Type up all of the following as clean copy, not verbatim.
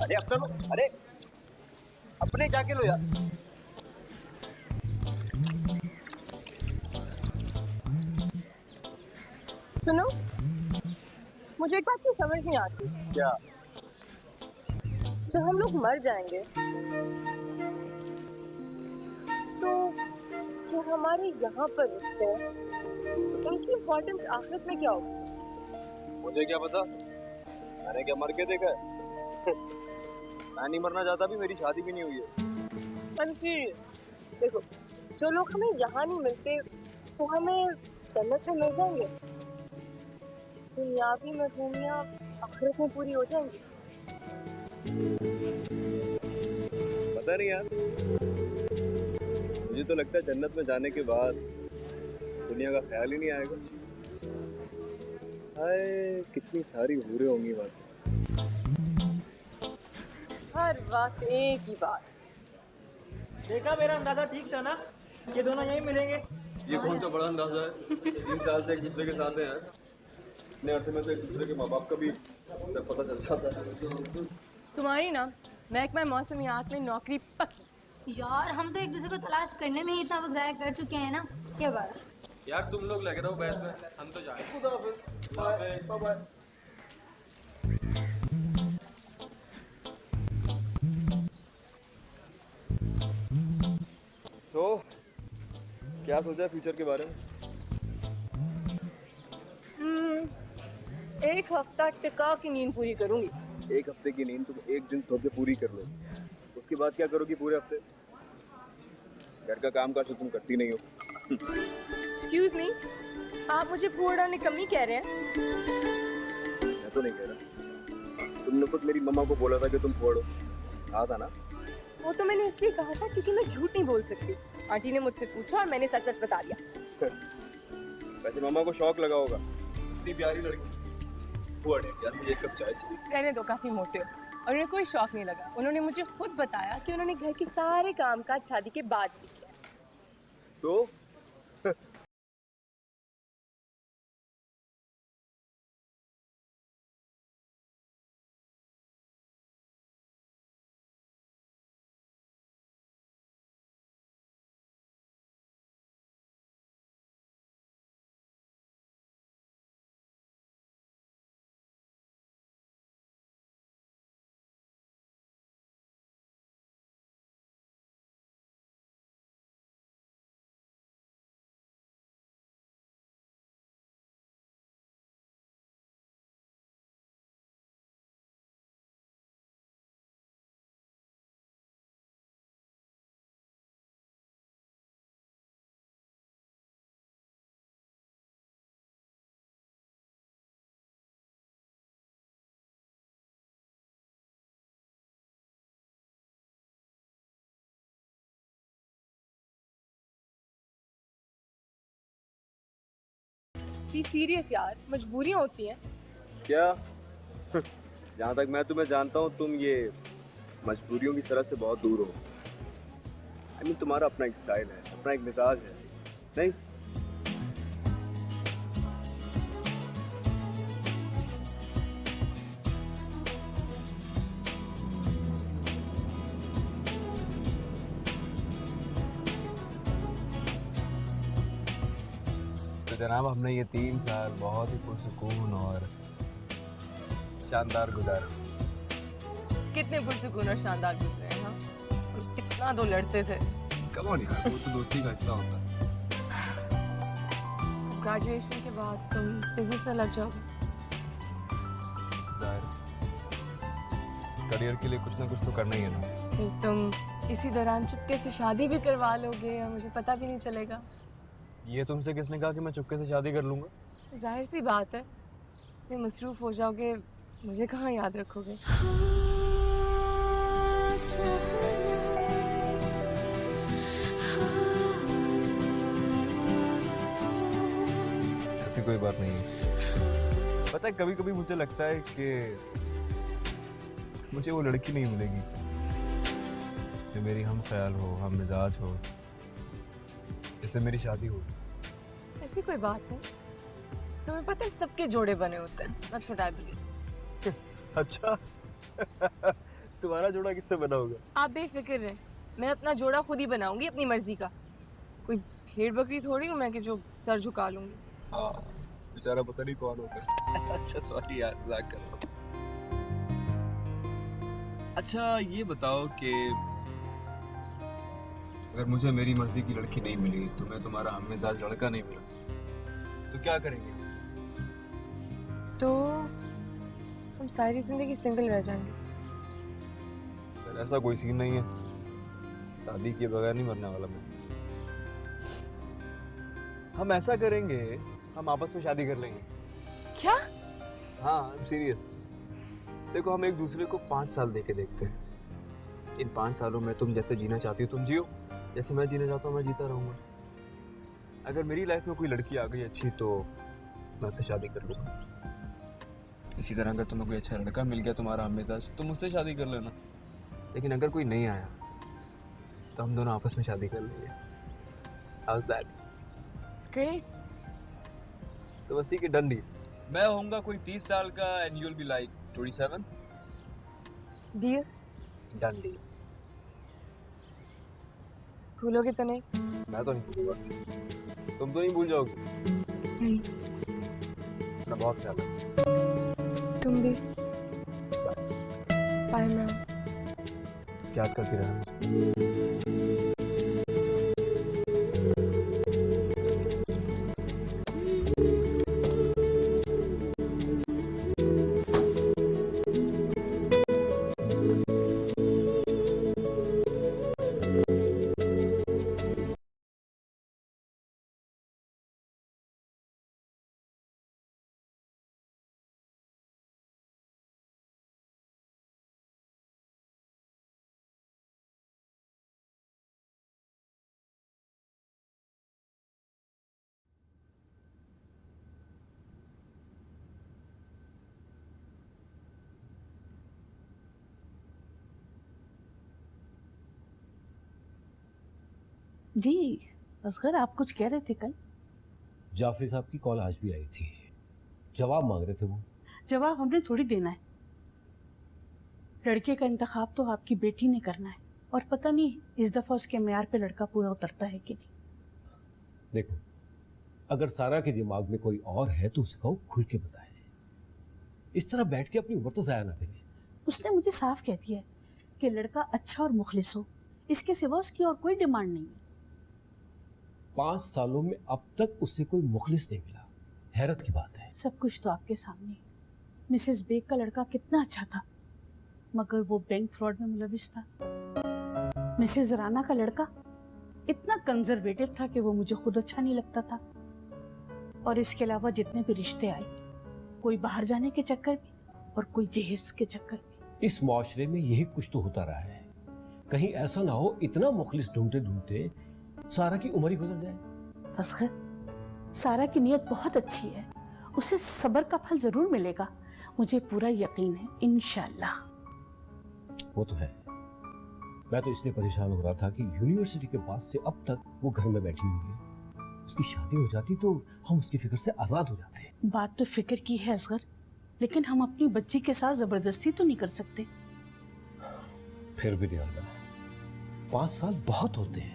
अरे अपना लो, अरे अपने जाके लो यार। सुनो, मुझे एक बात की समझ नहीं आती। क्या? जब हम लोग मर जाएंगे तो जो हमारे यहाँ पर रिश्ते हैं उनकी इम्पोर्टेंस आखिरत में क्या होगी? मुझे क्या पता, मैंने क्या मर के देखा है? मैं नहीं मरना चाहता, भी मेरी शादी भी नहीं हुई है। I'm serious। देखो, जो लोग हमें यहाँ नहीं मिलते वो हमें जन्नत में मिल जाएंगे। दुनियावी महबूबियाँ आखिरत में पूरी हो जाएंगी। पता नहीं यार, मुझे तो लगता है जन्नत में जाने के बाद दुनिया का ख्याल ही नहीं आएगा। हाय, कितनी सारी हूरें होंगी वहाँ। हर वक्त एक ही बात। देखा, मेरा अंदाजा ठीक था ना, ये दोनों यहीं मिलेंगे। ये कौन सा बड़ा अंदाजा है? 3 साल से एक दूसरे के साथ हैं। इतने अर्थ में तो एक दूसरे के माँ बाप का भी पता चल जाता है। तुम्हारी ना महकमा मौसमियात में नौकरी पक्की। यार हम तो एक दूसरे को तलाश करने में ही इतना वक्त जाया कर चुके हैं ना, क्या बात। यार तुम लोग लग रहे हो बहस में, हम तो जाए। तो क्या सोचा है फ्यूचर के बारे में? एक हफ्ता टिका की नींद पूरी करूंगी। एक हफ्ते की नींद तुम एक दिन सो के पूरी कर लो, उसके बाद क्या करोगी पूरे हफ्ते? घर का काम काज तो तुम करती नहीं हो। एक्सक्यूज मी, आप मुझे फूड़ा निकम्मी कह रहे हैं? मैं तो नहीं कह रहा, तुमने खुद मेरी मम्मा को बोला था कि तुम फोड़ो, कहा था ना? वो तो मैंने इसलिए कहा था क्योंकि मैं झूठ नहीं बोल सकती। आंटी ने मुझसे पूछा और मैंने सच सच बता दिया। वैसे मम्मा को शौक लगा होगा, इतनी प्यारी लड़की। यार मुझे एक कप चाय चाहिए। रहने दो, काफी मोटे हो। और उन्हें कोई शौक नहीं लगा। उन्होंने मुझे खुद बताया कि उन्होंने घर के सारे काम काज शादी के बाद सीखे। तो बी सीरियस यार, मजबूरियां होती हैं। क्या? जहाँ तक मैं तुम्हें जानता हूँ, तुम ये मजबूरियों की तरह से बहुत दूर हो। तुम्हारा अपना एक स्टाइल है, अपना एक मिजाज है, नहीं? तो जनाब, हमने ये 3 साल बहुत ही पुरसुकून और शानदार गुजारा। कितने पुरसुकून और शानदार गुजरे हैं। हाँ, कितना तो लड़ते थे। कम ऑन यार, वो तो दोस्ती का हिस्सा होता है। ग्रेजुएशन के बाद तुम बिजनेस में लग जाओगे। करियर के लिए कुछ ना कुछ तो करना ही है ना। फिर तुम इसी दौरान चुपके से शादी भी करवा लोगे और मुझे पता भी नहीं चलेगा। ये तुमसे किसने कहा कि मैं चुपके से शादी कर लूंगा? जाहिर सी बात है, इतने मसरूफ हो जाओगे, मुझे कहाँ याद रखोगे? ऐसी कोई बात नहीं है। पता है कभी कभी मुझे लगता है कि मुझे वो लड़की नहीं मिलेगी जो मेरी हम ख्याल हो, हम मिजाज हो, जिससे मेरी शादी हो। ऐसी कोई बात नहीं। तुम्हें पता है सबके जोड़े बने होते हैं। That's what I believe. अच्छा तुम्हारा जोड़ा किससे बना होगा? आप बेफिक्र रहें, मैं अपना जोड़ा खुद ही बनाऊंगी अपनी मर्जी का। कोई भेड़ बकरी थोड़ी हूँ मैं कि जो सर झुका लूंगी। हाँ, बेचारा पता नहीं कौन होगा। अच्छा सॉरी यार, मजाक कर रहा हूँ। अच्छा ये बताओ कि अगर मुझे मेरी मर्जी की लड़की नहीं मिली, तुम्हें तुम्हारा हममिजाज लड़का नहीं मिला, तो क्या करेंगे? तो हम सारी जिंदगी सिंगल रह जाएंगे। पर ऐसा कोई सीन नहीं है, शादी किए बगैर नहीं मरने वाला मैं। हम ऐसा करेंगे, हम आपस में शादी कर लेंगे। क्या? हाँ आई एम सीरियस। देखो हम एक दूसरे को 5 साल देके देखते हैं। इन 5 सालों में तुम जैसे जीना चाहती हो तुम जियो, जैसे मैं जीना चाहता हूँ मैं जीता रहूँगा। अगर मेरी लाइफ में कोई लड़की आ गई अच्छी तो मैं उससे शादी कर लूँगा। इसी तरह अगर तुम्हें कोई अच्छा लड़का मिल गया तुम्हारा हममिजाज, तुम उससे शादी कर लेना। लेकिन अगर कोई नहीं आया तो हम दोनों आपस में शादी कर लेंगे। How's that? It's great. तो बस ठीक है, डन डील। मैं होऊंगा कोई 30 साल का and you will be like 27। Deal? Done deal. भूलोगे तो नहीं? मैं तो नहीं भूलूंगा, तुम तो नहीं भूल जाओगे। नहीं। अपना बहुत ख्याल रखना। तुम भी। Bye ma'am. याद करती रहना। जी असगर, आप कुछ कह रहे थे कल? जाफरी साहब की कॉल आज भी आई थी, जवाब मांग रहे थे वो। जवाब हमने थोड़ी देना है। लड़के का इंतखाब तो आपकी बेटी ने करना है, और पता नहीं इस दफा उसके म्यार पे लड़का पूरा उतरता है कि नहीं। देखो, अगर सारा के दिमाग में कोई और है तो उसे कहो खुल के बताए। इस तरह बैठ के अपनी उम्र तो जाया ना करें। उसने मुझे साफ कह दिया है कि लड़का अच्छा और मुखलिस हो, इसके सिवा उसकी और कोई डिमांड नहीं है। 5 सालों में अब तक उसे कोई मुखलिस नहीं मिला, हैरत की बात है। सब कुछ तो आपके सामने है। मिसेस बेग का लड़का कितना अच्छा था, मगर वो बैंक फ्रॉड में मुलविस था। मिसेस राना का लड़का इतना कंजर्वेटिव था कि वो मुझे खुद अच्छा नहीं लगता था। और इसके अलावा जितने भी रिश्ते आए, कोई बाहर जाने के चक्कर में और कोई जहेज के चक्कर में। इस मुआशरे में यही कुछ तो होता रहा है। कहीं ऐसा ना हो इतना मुखलिस ढूंढते ढूंढते सारा की उम्र ही गुजर जाए। असगर, सारा की नीयत बहुत अच्छी है, उसे सब्र का फल जरूर मिलेगा, मुझे पूरा यकीन है इंशाल्लाह। वो तो है। मैं तो इसलिए परेशान हो रहा था कि यूनिवर्सिटी के बाद से अब तक वो घर में बैठी हुई है। उसकी शादी हो जाती तो हम उसकी फिक्र से आजाद हो जाते। बात तो फिक्र की है असगर, लेकिन हम अपनी बच्ची के साथ जबरदस्ती तो नहीं कर सकते। फिर भी दियाना, 5 साल बहुत होते हैं।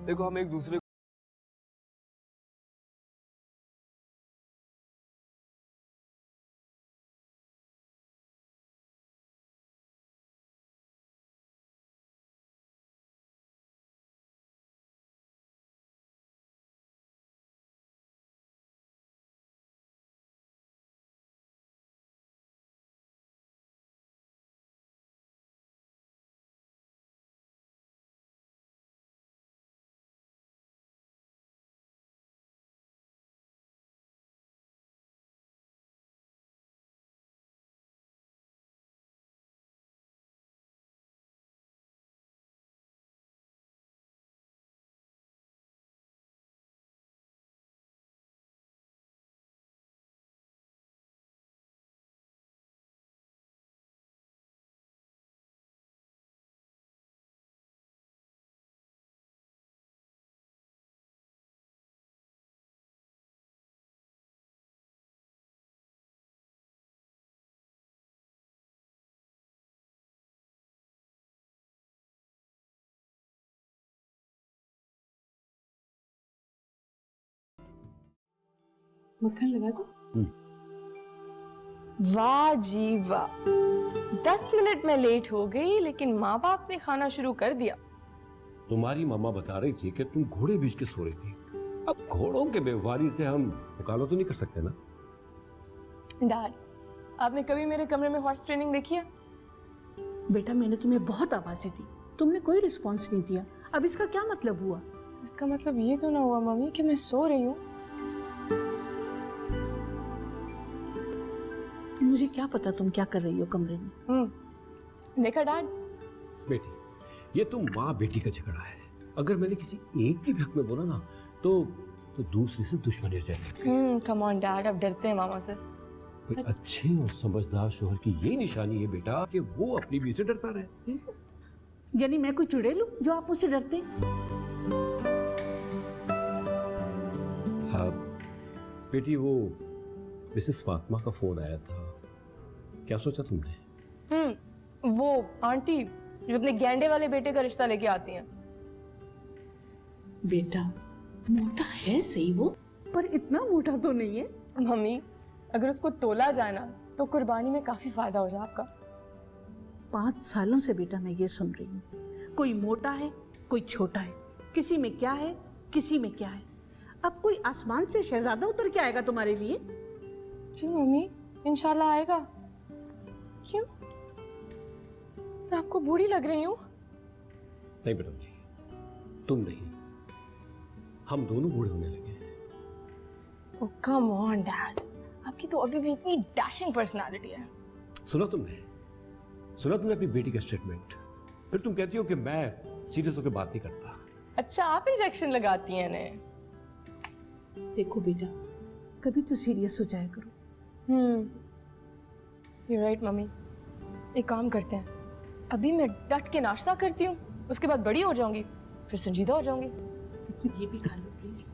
देखो हम एक दूसरे मक्खन लगा दो। वाह जी वाह, 10 मिनट में लेट हो गई लेकिन माँ बाप ने खाना शुरू कर दिया। तुम्हारी मामा बता रही थी कि तुम घोड़े बीच के सो रही थी। अब घोड़ों के व्यवहारी से हम मुकाबला तो नहीं कर सकते ना। डैड, आपने कभी मेरे कमरे में हॉर्स ट्रेनिंग देखी है? बेटा मैंने तुम्हें बहुत आवाजें दी, तुमने कोई रिस्पॉन्स नहीं दिया। अब इसका क्या मतलब हुआ? इसका मतलब ये तो ना हुआ मम्मी कि मैं सो रही हूँ। मुझे क्या पता तुम क्या कर रही हो कमरे में। देखा डैड, बेटी, ये तो माँ बेटी का झगड़ा है। अगर मैंने किसी एक के भी हक में बोला ना तो दूसरे से दुश्मनी हो जाएगी। कम ऑन डैड, अब डरते हैं मामा से। कोई अच्छे और समझदार शोहर की यही निशानी है बेटा कि वो अपनी बीवी से डरता रहे। यानी मैं कोई चुड़ैल हूं जो आप मुझसे डरते? हाँ बेटी, वो मिसेस फातिमा का फोन आया था, क्या सोचा तुमने? वो आंटी जो अपने गेंडे वाले बेटे का रिश्ता लेके आती हैं। बेटा मोटा है सही वो, पर इतना मोटा तो नहीं है। मम्मी, अगर उसको तोला जाए ना तो कुर्बानी में काफी फायदा हो जाए आपका। 5 सालों से बेटा मैं ये सुन रही हूँ, कोई मोटा है कोई छोटा है, किसी में क्या है किसी में क्या है। अब कोई आसमान से शहजादा उतर के आएगा तुम्हारे लिए? जी मम्मी, इंशाल्लाह आएगा। क्यों, मैं आपको बूढ़ी लग रही हूँ? नहीं बेटा जी, तुम नहीं, हम दोनों बूढ़े होने लगे हैं। ओह कम ऑन डैड, आपकी तो अभी भी इतनी डैशिंग पर्सनालिटी है। सुना तुमने अपनी बेटी का स्टेटमेंट? फिर तुम कहती हो कि मैं सीरियस होकर बात नहीं करता। अच्छा, आप इंजेक्शन लगाती हैं इन्हें? देखो बेटा, कभी तो सीरियस हो जाया करो। यू राइट मम्मी, एक काम करते हैं, अभी मैं डट के नाश्ता करती हूँ, उसके बाद बड़ी हो जाऊंगी, फिर संजीदा हो जाऊंगी। तो ये भी खा लो प्लीज।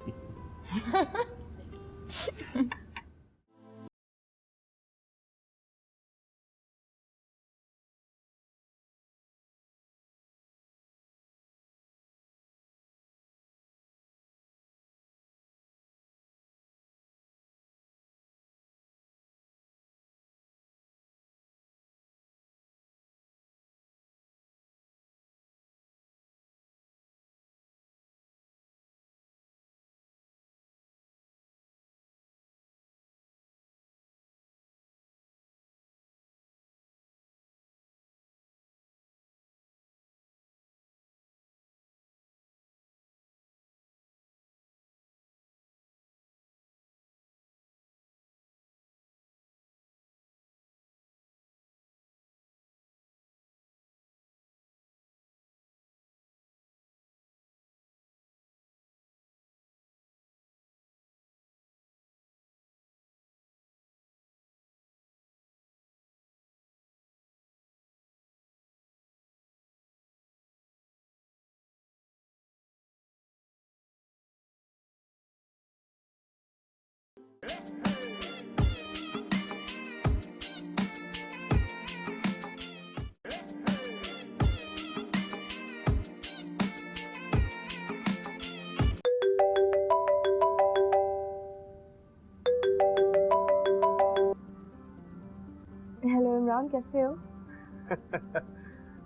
हेलो इमरान, कैसे हो?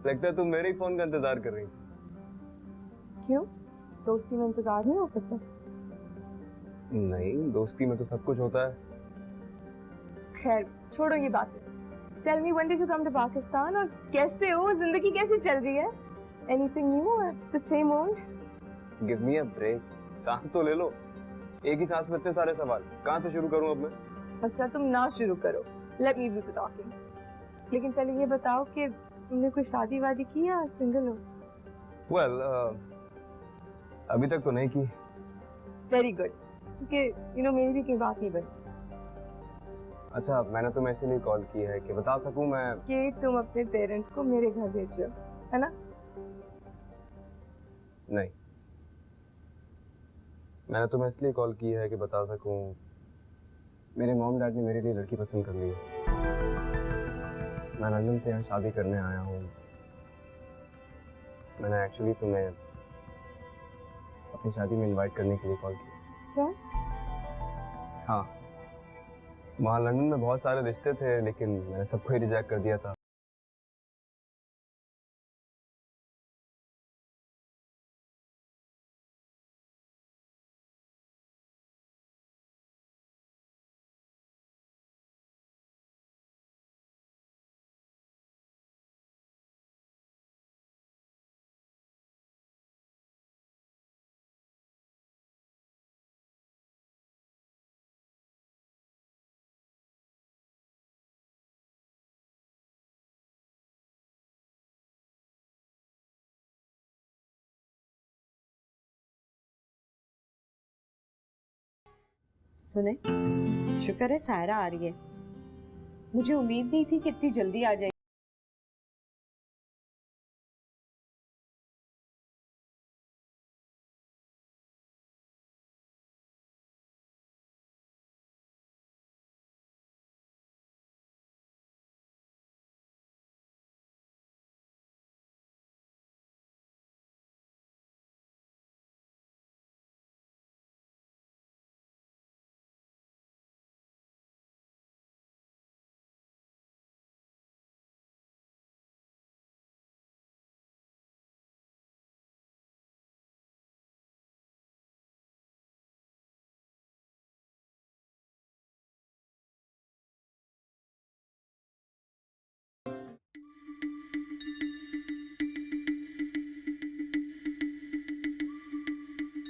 लगता है तुम मेरे ही फोन का इंतजार कर रही हो। क्यों, दोस्ती में इंतजार नहीं हो सकता? नहीं, दोस्ती में तो सब कुछ होता है। खैर छोड़ो ये बातें। Tell me, when did you come to Pakistan और कैसे हो, जिंदगी कैसी चल रही है? एनीथिंग न्यू और the same old? Give me a break, सांस तो ले लो। एक ही सांस में इतने सारे सवाल, कहाँ से शुरू करूँ अब मैं? अच्छा तुम ना शुरू करो, let me do the talking. लेकिन पहले ये बताओ कि तुमने कोई शादी वादी की या सिंगल हो? वेल, अभी तक तो नहीं की। वेरी गुड, क्योंकि यू नो मेरी भी कोई बात नहीं बनी अच्छा, मैंने तुम्हें इसीलिए कॉल की है कि बता सकूं मैं कि तुम अपने पेरेंट्स को मेरे घर भेज रहे हो, है ना? नहीं, मैंने तुम्हें इसलिए कॉल की है कि बता सकूं मेरे मॉम डैड ने मेरे लिए लड़की पसंद कर ली है। मैं लंदन से यहाँ शादी करने आया हूँ। मैंने एक्चुअली तुम्हें अपनी शादी में इनवाइट करने के लिए कॉल किया। क्या? हाँ, वहाँ लंदन में बहुत सारे रिश्ते थे, लेकिन मैंने सबको ही रिजेक्ट कर दिया था। सुने, शुक्र है सायरा आ रही है। मुझे उम्मीद नहीं थी कि इतनी जल्दी आ जाएगी।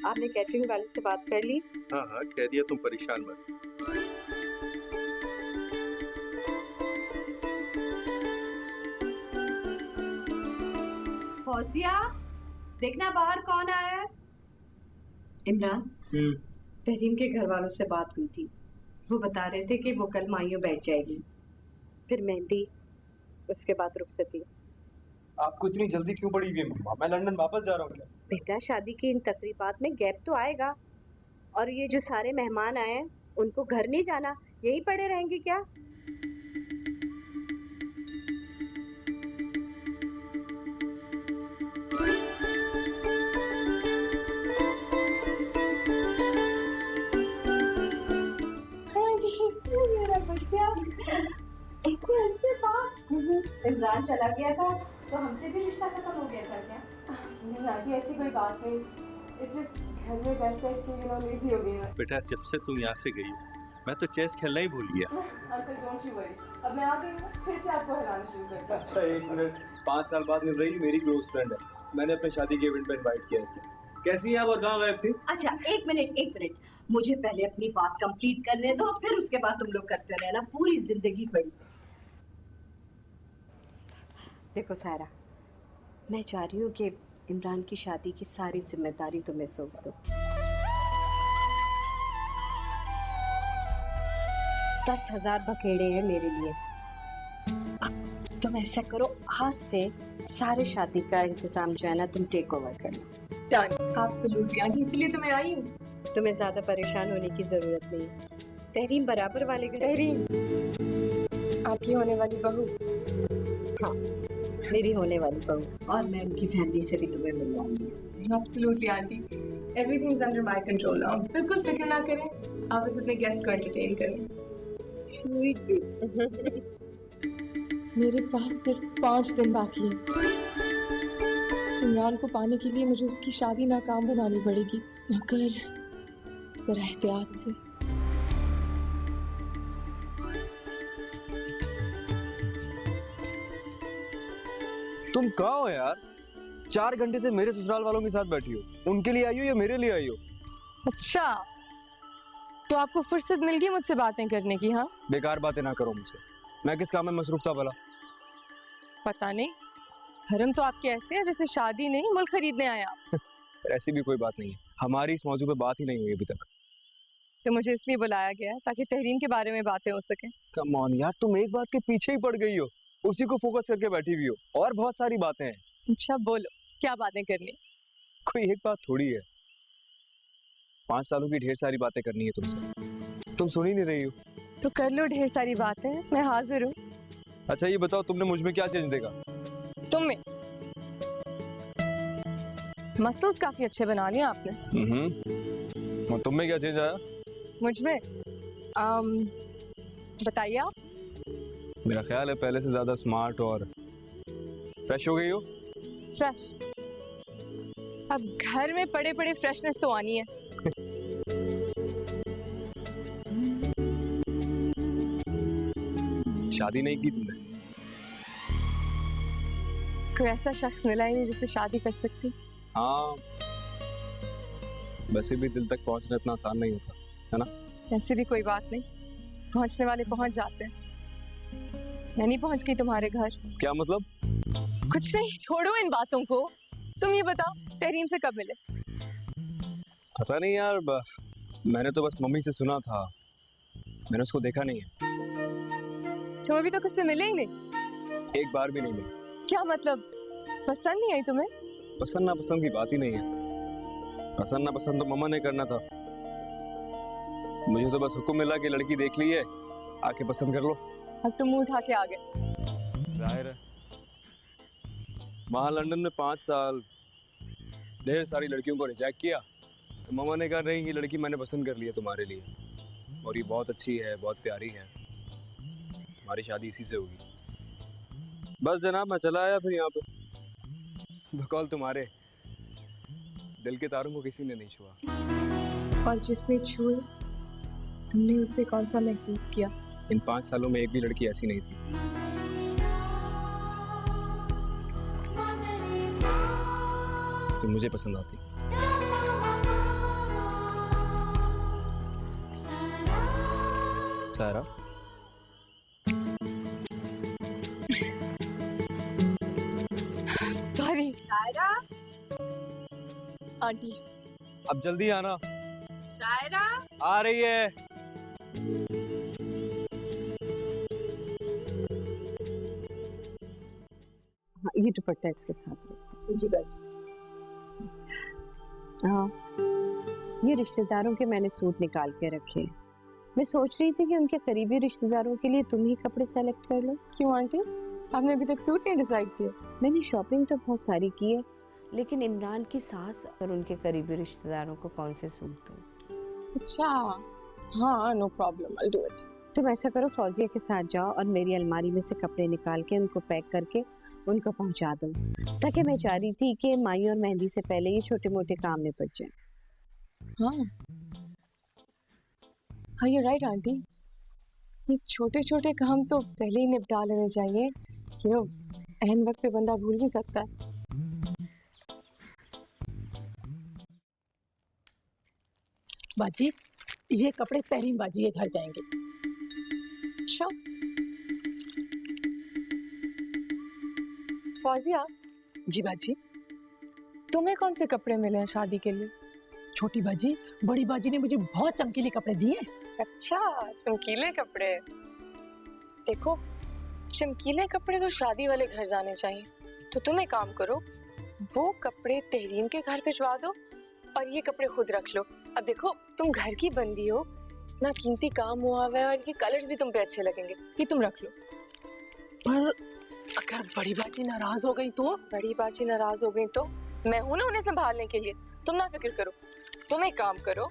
आपने कैटरिंग वाले से बात कर ली? हाँ हाँ, कह दिया, तुम परेशान मत। फौजिया, देखना बाहर कौन आया है। इमरान, तहरीम के घर वालों से बात हुई थी। वो बता रहे थे कि वो कल माइयों बैठ जाएगी, फिर मेहंदी, उसके बाद रुखसती। आपको इतनी जल्दी क्यों पड़ी हुई है मम्मा? मैं लंदन वापस जा रहा हूँ क्या? बेटा, शादी की इन तकरीबात में गैप तो आएगा। और ये जो सारे मेहमान आए हैं, उनको घर नहीं जाना, यही पड़े रहेंगे क्या? मेरा बच्चा ऐसे बात। इमरान चला गया था तो हमसे भी रिश्ता खत्म हो गया था क्या? नहीं आंटी, ऐसी कोई बात नहीं। इट्स जस्ट घर में बैठ बैठ के लेजी हो गई है। बेटा, जब से तुम यहाँ से गई मैं तो चेस खेलना ही भूल गया। अंकल डोंट यू वरी, अब मैं आ गई हूँ, फिर से आपको हिलाना शुरू करता हूँ। अच्छा एक मिनट, 5 साल बाद मिल रही मेरी क्लोज फ्रेंड है, मैंने अपने शादी के इवेंट में इनवाइट किया इसे। कैसी है आप और कहाँ गायब थी? अच्छा एक मिनट, मुझे पहले अपनी बात कंप्लीट करने दो, फिर उसके बाद तुम लोग करते रहना, पूरी जिंदगी पड़ी। देखो सायरा, मैं चाह रही हूँ कि इमरान की शादी की सारी जिम्मेदारी तुम्हें सौंप दो। 10,000 बखेड़े हैं मेरे लिए। अब तुम ऐसा करो, आज से सारे शादी का इंतजाम जो है ना, तुम टेक ओवर कर लो। डन, एब्सोल्युटली आंटी, इसलिए तो मैं आई हूँ। तुम्हें ज्यादा परेशान होने की जरूरत नहीं। तहरीम बराबर वाले घर। तहरीम, आपकी होने वाली बहू? हाँ, मेरी होने वाली बहू, और मैं उनकी फैमिली से भी तुम्हें मिलवाऊंगी। Absolutely aunty, everything is under my control now. बिल्कुल फिक्र ना करें, आप बस अपने गेस्ट को एंटरटेन करें। Sweet baby. मेरे पास सिर्फ 5 दिन बाकी हैं। इमरान को पाने के लिए मुझे उसकी शादी नाकाम बनानी पड़ेगी, मगर जरा एहतियात से। तुम कहाँ हो यार? 4 घंटे से मेरे ससुराल वालों के साथ बैठी हो, उनके लिए आई हो या मेरे लिए आई हो? अच्छा, तो आपको फुर्सत मिल गई मुझसे बातें करने की? हाँ, बेकार बातें ना करो मुझसे, मैं किस काम में मसरूफ था भला? पता नहीं, हरम तो आपके ऐसे है जैसे शादी नहीं मुल्क खरीदने आए आप। ऐसी भी कोई बात नहीं है, हमारी इस मौजू पे बात ही नहीं हुई अभी तक। तो मुझे इसलिए बुलाया गया है ताकि तहरीम के बारे में बातें हो सके। कम ऑन यार, तुम एक बात के पीछे ही पड़ गई हो, उसी को फोकस करके बैठी हुई हो, और बहुत सारी बातें हैं। अच्छा बोलो, क्या बातें करनी? कोई एक बात थोड़ी है, 5 सालों की ढेर सारी बातें करनी है तुमसे, तुम सुन ही नहीं रही हो। तो कर लो ढेर सारी बातें, मैं हाजिर हूँ। अच्छा ये बताओ, तुमने मुझ में क्या चेंज देखा? तुम में मसल्स काफी अच्छे बना लिए आपने। और तुम में क्या चेंज आया? मुझ में बताइए आप। मेरा ख्याल है पहले से ज्यादा स्मार्ट और फ्रेश हो गई हो। फ्रेश? अब घर में पड़े पड़े फ्रेशनेस तो आनी है। शादी नहीं की तुमने? कोई ऐसा शख्स मिला ही नहीं जिससे शादी कर सकती। हाँ, वैसे भी दिल तक पहुंचना इतना आसान नहीं होता है ना। ऐसे भी कोई बात नहीं, पहुंचने वाले पहुंच जाते हैं। मैं नहीं पहुंच गई तुम्हारे घर। क्या मतलब? कुछ नहीं, छोड़ो इन बातों को। तुम ये बताओ, तहरीम से कब मिले? पता नहीं यार, मैंने तो बस मम्मी से सुना था, मैंने उसको देखा नहीं है। तुम अभी तो किससे मिले ही नहीं? एक बार भी नहीं मिले। क्या मतलब, पसंद नहीं आई तुम्हें? पसंद ना पसंद की बात ही नहीं है। पसंद ना पसंद तो मम्मा ने करना था, मुझे तो बस हुक्म मिला कि लड़की देख ली है, आके पसंद कर लो। अब तुम मुंह उठा के आ गए। जाहिर है, वहाँ लंदन में 5 साल ढेर सारी लड़कियों को रिजेक्ट किया, तो मम्मा ने कहा नहीं, ये लड़की मैंने पसंद कर ली है तुम्हारे लिए, और ये बहुत अच्छी है, बहुत प्यारी है, तुम्हारी शादी इसी से होगी। बस जनाब, मैं चला आया फिर यहाँ पे। बकौल तुम्हारे दिल के तारों को किसी ने नहीं छुआ। और जिसने छुए, तुमने उससे कौन सा महसूस किया? इन 5 सालों में एक भी लड़की ऐसी नहीं थी। तुम मुझे पसंद आती। सारा, सॉरी सायरा। आंटी, अब जल्दी आना। सायरा, आ रही है। हाँ, ये दुपट्टा इसके साथ रखते जी बाजी। हाँ, ये रिश्तेदारों के मैंने सूट निकाल के रखे। मैं सोच रही थी कि उनके करीबी रिश्तेदारों के लिए तुम ही कपड़े सेलेक्ट कर लो। क्यों आंटी, आपने अभी तक सूट नहीं डिसाइड किया? मैंने शॉपिंग तो बहुत सारी की है, लेकिन इमरान की सास और उनके करीबी रिश्तेदारों को कौन से सूट दूं? अच्छा, हाँ, no problem, I do it. तुम ऐसा करो, फौजिया के साथ जाओ और मेरी अलमारी में से कपड़े निकाल के उनको पैक करके उनको पहुंचा दो, ताकि मैं चाह रही थी कि माई और मेहंदी से पहले ये छोटे मोटे काम निपट जाए। हाँ हाँ, यू राइट आंटी, ये छोटे छोटे काम तो पहले ही निपटा लेने चाहिए। यू नो, अहम वक्त पे बंदा भूल भी सकता है। बाजी, ये कपड़े तहरीम बाजी के घर जाएंगे। अच्छा, फौजिया जी बाजी। तुम्हें कौन से कपड़े मिले हैं शादी के लिए? छोटी बाजी, बड़ी बाजी ने मुझे बहुत चमकीले कपड़े दिए। अच्छा, चमकीले कपड़े। देखो, चमकीले कपड़े तो शादी वाले घर जाने चाहिए। तो तुम एक काम करो, वो कपड़े तहरीम के घर भिजवा दो और ये कपड़े खुद रख लो। अब देखो, तुम घर की बंदी हो, इतना कीमती काम हुआ हुआ है और ये कलर्स भी तुम पे अच्छे लगेंगे, ये तुम रख लो। पर अगर बड़ी बाजी नाराज हो गई तो? बड़ी बाजी नाराज हो गई तो मैं हूं ना उन्हें संभालने के लिए, तुम ना फिक्र करो। तुम एक काम करो,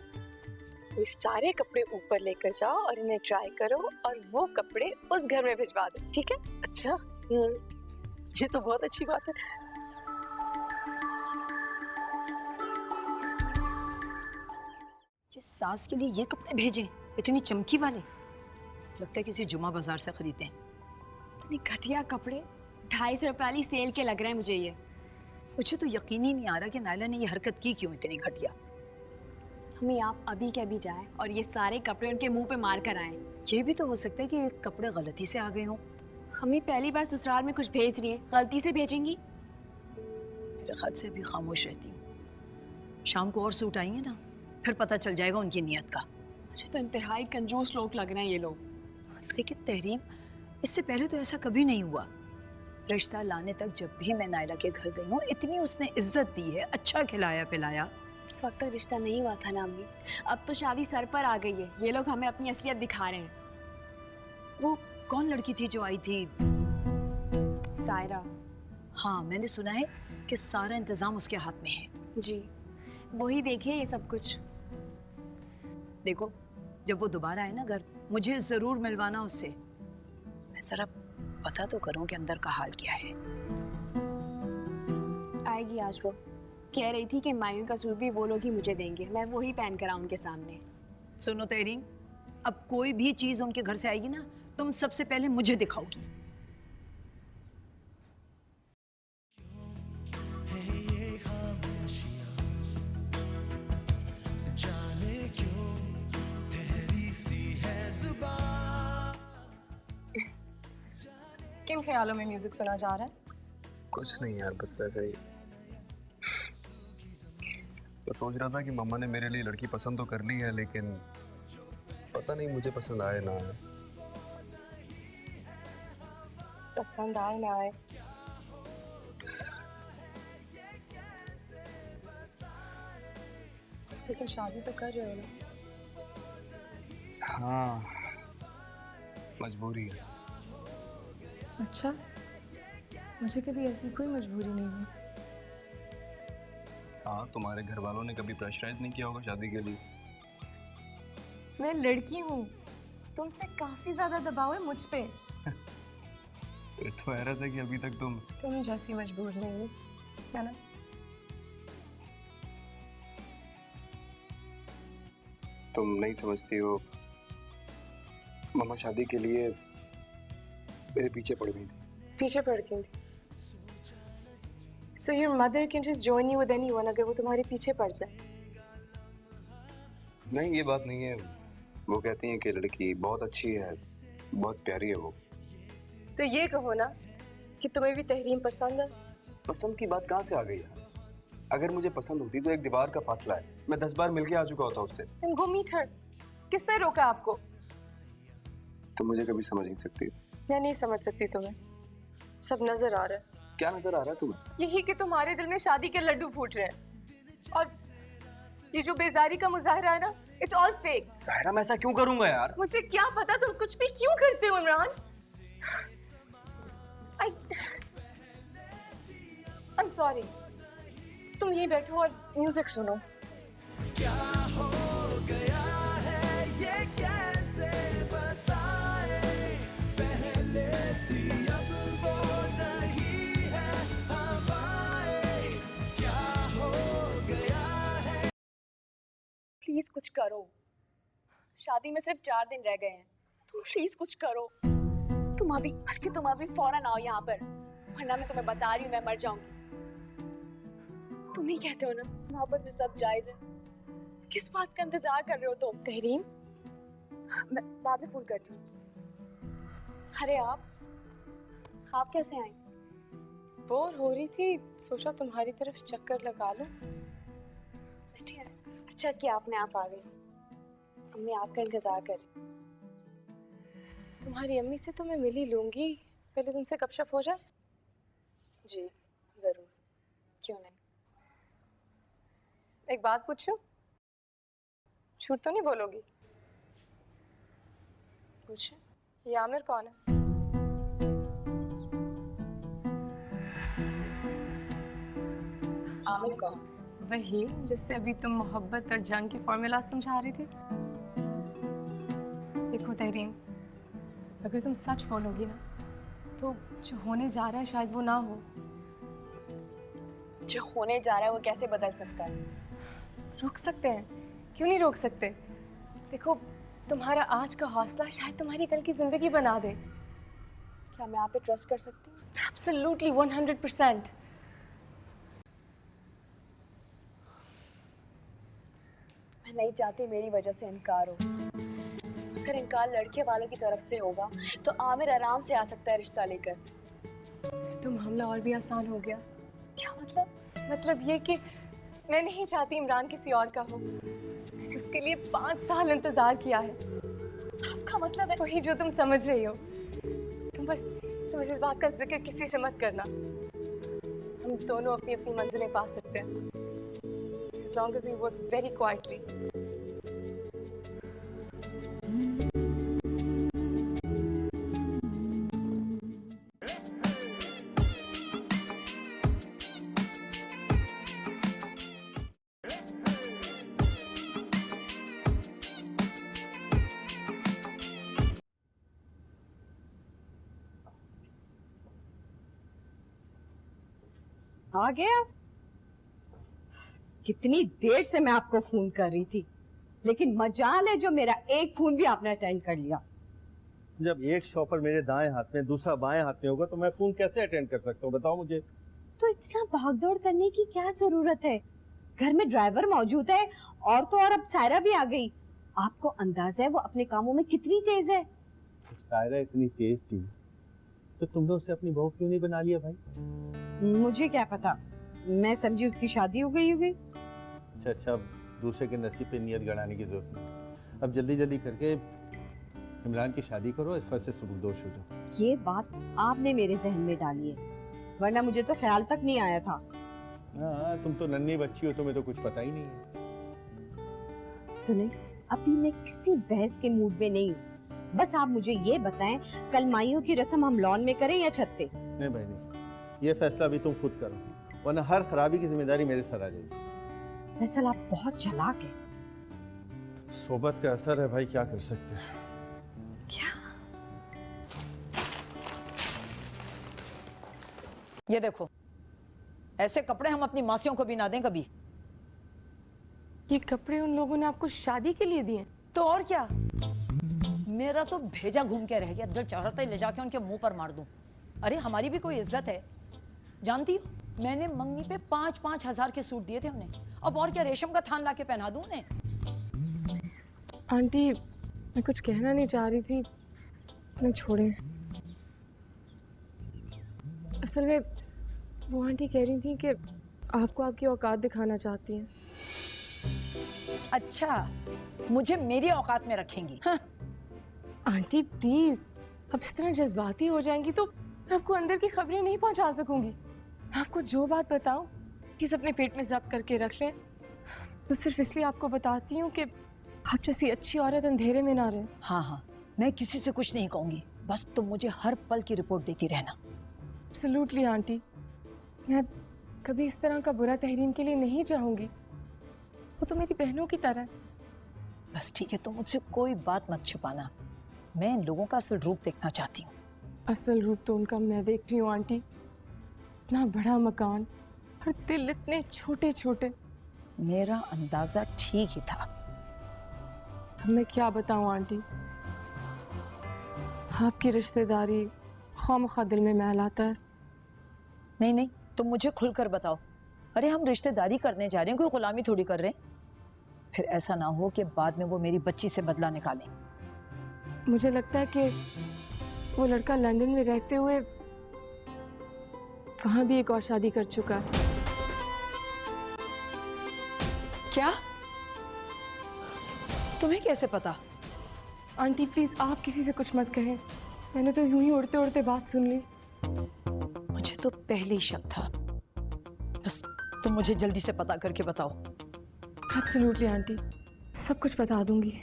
ये सारे कपड़े ऊपर लेकर जाओ और इन्हें ट्राई करो और वो कपड़े उस घर में भिजवा दो, ठीक है? अच्छा, ये तो बहुत अच्छी बात है। जिस सास के लिए ये कपड़े भेजे, इतनी चमकी वाले, लगता है किसी जुमा बाजार से खरीदते हैं। इतने घटिया कपड़े 250 रुपए वाली सेल के लग रहे हैं मुझे ये। मुझे तो यकीन ही नहीं आ रहा कि नायला ने ये हरकत की क्यों, इतनी घटिया। हमें आप अभी के अभी जाए और ये सारे कपड़े उनके मुंह पे मार कर आए। ये भी तो हो सकता है कि ये कपड़े गलती से आ गए हों। हमें पहली बार ससुराल में कुछ भेज रही है, गलती से भेजेंगी? मेरे ख्याल से अभी खामोश रहती हूँ। शाम को और सूट आएंगे ना, फिर पता चल जाएगा उनकी नीयत का। मुझे तो इंतहाई कंजूस लोग लग रहे हैं ये लोग। लेकिन तहरीम, इससे पहले तो ऐसा कभी नहीं हुआ। रिश्ता लाने तक जब भी मैं नायला के घर गई हूँ, इतनी उसने इज्जत दी है, अच्छा खिलाया पिलाया। उस वक्त तक रिश्ता नहीं हुआ था ना अम्मी, अब तो शादी सर पर आ गई है। ये लोग हमें अपनी असलियत दिखा रहे हैं। वो कौन लड़की थी जो आई थी? सायरा। हाँ, मैंने सुना है कि सारा इंतजाम उसके हाथ में है। जी, वही देखिए ये सब कुछ। देखो, जब वो दोबारा आए ना घर, मुझे जरूर मिलवाना उससे। मैं जरा पता तो करूं कि अंदर का हाल क्या है। आएगी आज वो। कह रही थी कि मायूं का सूट भी वो लोग ही मुझे देंगे, मैं वही पहन कर आऊं उनके सामने। सुनो तहरीम, अब कोई भी चीज उनके घर से आएगी ना, तुम सबसे पहले मुझे दिखाओगी। किन ख्यालों में म्यूजिक सुना जा रहा है? कुछ नहीं यार, बस वैसे ही। तो सोच रहा था कि मम्मा ने मेरे लिए लड़की पसंद तो कर ली है, लेकिन पता नहीं मुझे पसंद आए ना आए। पसंद आए ना आए, लेकिन शादी तो कर रहे हो ना। हाँ, मजबूरी है। अच्छा, मुझे कभी ऐसी कोई मजबूरी नहीं हुई। हाँ, तुम्हारे घर वालों ने कभी प्रेशराइज नहीं किया होगा शादी के लिए? मैं लड़की हूँ, तुमसे काफी ज्यादा दबाव है मुझ पे। फिर तो हैरत है कि अभी तक तुम जैसी मजबूर नहीं हो, है ना? तुम नहीं समझती हो, मम्मा शादी के लिए मेरे पीछे पड़ गई थी। पीछे पड़ गई थी? So your mother can just join you with anyone अगर वो तुम्हारे पीछे पड़ जाए? नहीं, ये बात नहीं है। वो कहती हैं कि लड़की बहुत अच्छी है, बहुत प्यारी है वो। तो ये कहो ना कि तुम्हें भी तहरीम पसंद है। पसंद की बात कहाँ से आ गई यार? अगर मुझे पसंद होती तो एक दीवार का फासला है, मैं 10 बार मिलके आ चुका होता उससे। Then go meet her. किसने रोका आपको? तुम मुझे कभी समझ नहीं सकती। मैं नहीं समझ सकती तुम्हें, सब नजर आ रहा है। क्या नजर आ रहा है तुम्हें? यही कि तुम्हारे दिल में शादी के लड्डू फूट रहे हैं, और ये जो बेजारी का मुजाहरा है ना, इट्स ऑल फेक। साहिरा, मैं ऐसा क्यों करूंगा यार? मुझे क्या पता तुम कुछ भी क्यों करते हो इमरान। I'm sorry। तुम यहीं बैठो और म्यूजिक सुनो। क्या हो गया है ये कैसे बताए, पहले थी अब वो नहीं है हवाएं, क्या हो गया है। प्लीज कुछ करो, शादी में सिर्फ 4 दिन रह गए हैं। तुम प्लीज कुछ करो। बल्कि तुम अभी फौरन आओ यहाँ पर, वरना मैं तुम्हें बता रही हूँ मैं मर जाऊंगी। तुम ही कहते हो ना मोहब्बत में सब जायज है, किस बात का इंतजार कर रहे हो तुम? तहरीम, मैं बाद में फोन करती हूँ। अरे आप कैसे आए? बोर हो रही थी, सोचा तुम्हारी तरफ चक्कर लगा लूं। अच्छा किया आपने, आप आ गई। अम्मी आपका इंतजार कर रही। तुम्हारी अम्मी से तो मैं मिल ही लूंगी, पहले तुमसे गपशप हो जाए। जी जरूर, क्यों नहीं। एक बात पूछूं? झूठ तो नहीं बोलोगी? पूछे। ये आमिर कौन है? आमिर कौन? वही जिससे अभी तुम मोहब्बत और जंग की फॉर्मूला समझा रही थी। देखो तहरीम, अगर तुम सच बोलोगी ना, तो जो होने जा रहा है शायद वो ना हो। जो होने जा रहा है वो कैसे बदल सकता है? रोक सकते हैं, क्यों नहीं रोक सकते? देखो, तुम्हारा आज का हौसला शायद तुम्हारी कल की जिंदगी बना दे। क्या मैं आप पे ट्रस्ट कर सकती हूँ? एब्सोल्युटली 100%। मैं नहीं चाहती मेरी वजह से इनकार हो। अगर इनकार लड़के वालों की तरफ से होगा तो आमिर आराम से आ सकता है रिश्ता लेकर। तुम हमला और भी आसान हो गया। क्या मतलब? मतलब ये कि मैं नहीं चाहती इमरान किसी और का हो। मैंने उसके लिए 5 साल इंतजार किया है। आपका मतलब है? वही जो तुम समझ रही हो। तुम बस इस बात का जिक्र किसी से मत करना। हम दोनों अपनी अपनी मंजिलें पा सकते हैं, as long as we work very quietly। आ गया। कितनी देर से मैं आपको फोन कर रही थी, लेकिन मजाल है जो मेरा एक फोन भी आपने अटेंड कर लिया। जब एक शॉपर मेरे दाएं हाथ में दूसरा बाएं हाथ में होगा तो मैं फोन कैसे अटेंड कर सकता हूँ, बताओ मुझे। तो इतना भागदौड़ करने की क्या जरूरत है? घर में ड्राइवर मौजूद है, और तो और अब सायरा भी आ गई। आपको अंदाजा है वो अपने कामों में कितनी तेज है। सायरा इतनी तेज थी तो तुमने उसे अपनी बहू क्यों नहीं बना लिया भाई? मुझे क्या पता, मैं समझी उसकी शादी हो गई होगी। अच्छा, अब दूसरे के नसीब पे नियत गड़ाने की जरूरत नहीं। अब जल्दी जल्दी करके इमरान की शादी करो, इस पर से सुबुकदोश हो जाओ। ये बात आपने मेरे जहन में डाली है, वरना मुझे तो ख्याल तक नहीं आया था। हाँ, तुम तो नन्ही बच्ची हो, तुम्हें तो कुछ पता ही नहीं है। सुने, अभी मैं किसी बहस के मूड में नहीं हूँ। बस आप मुझे ये बताएं, कल माइयों की रस्म हम लॉन में करें या छत पे? नहीं भाई नहीं, ये फैसला भी तुम खुद करो, वरना हर खराबी की जिम्मेदारी मेरे सर आ जाएगी। फैसल, आप बहुत चालाक हैं। सोबत का असर है भाई, क्या कर सकते हैं। क्या? ये देखो, ऐसे कपड़े हम अपनी मासियों को भी ना दें कभी। ये कपड़े उन लोगों ने आपको शादी के लिए दिए? तो और क्या, मेरा तो भेजा घूम के रह गया। दिल चाह रहा था ले जाके उनके मुंह पर मार दूं। अरे हमारी भी कोई इज्जत है। जानती हो, मैंने मंगनी पे 5-5 हजार के सूट दिए थे उन्हें। अब और क्या, रेशम का थान लाके पहना दूं उन्हें? आंटी, मैं कुछ कहना नहीं चाह रही थी, मैं छोड़े। असल में वो आंटी कह रही थी कि आपको आपकी औकात दिखाना चाहती हैं। अच्छा, मुझे मेरी औकात में रखेंगी? हाँ। आंटी प्लीज, अब इस तरह जज्बाती हो जाएंगी तो मैं आपको अंदर की खबरें नहीं पहुंचा सकूंगी। मैं आपको जो बात बताऊं कि अपने पेट में जब्त करके रख लें। तो सिर्फ इसलिए आपको बताती हूँ कि आप जैसी अच्छी औरत अंधेरे में ना रहे। हाँ हाँ, मैं किसी से कुछ नहीं कहूंगी, बस तुम मुझे हर पल की रिपोर्ट देती रहना। एब्सोल्युटली आंटी, मैं कभी इस तरह का बुरा तहरीम के लिए नहीं चाहूंगी। वो तो मेरी बहनों की तरह है। बस ठीक है, तुम मुझसे कोई बात मत छुपाना। मैं इन लोगों का असल रूप देखना चाहती हूँ। असल रूप तो उनका मैं देख रही हूँ आंटी। इतना बड़ा मकान और दिल इतने छोटे छोटे। मेरा अंदाजा ठीक ही था। अब मैं क्या बताऊँ आंटी, आपकी रिश्तेदारी खामखा दिल में मैल आता है। नहीं नहीं, तुम मुझे खुलकर बताओ। अरे हम रिश्तेदारी करने जा रहे हैं, कोई गुलामी थोड़ी कर रहे हैं। फिर ऐसा ना हो कि बाद में वो मेरी बच्ची से बदला निकाले। मुझे लगता है कि वो लड़का लंदन में रहते हुए वहां भी एक और शादी कर चुका है। क्या? तुम्हें कैसे पता? आंटी प्लीज, आप किसी से कुछ मत कहें। मैंने तो यूं ही उड़ते उड़ते बात सुन ली। मुझे तो पहले ही शक था। बस तुम मुझे जल्दी से पता करके बताओ। एब्सोल्युटली आंटी, सब कुछ बता दूंगी।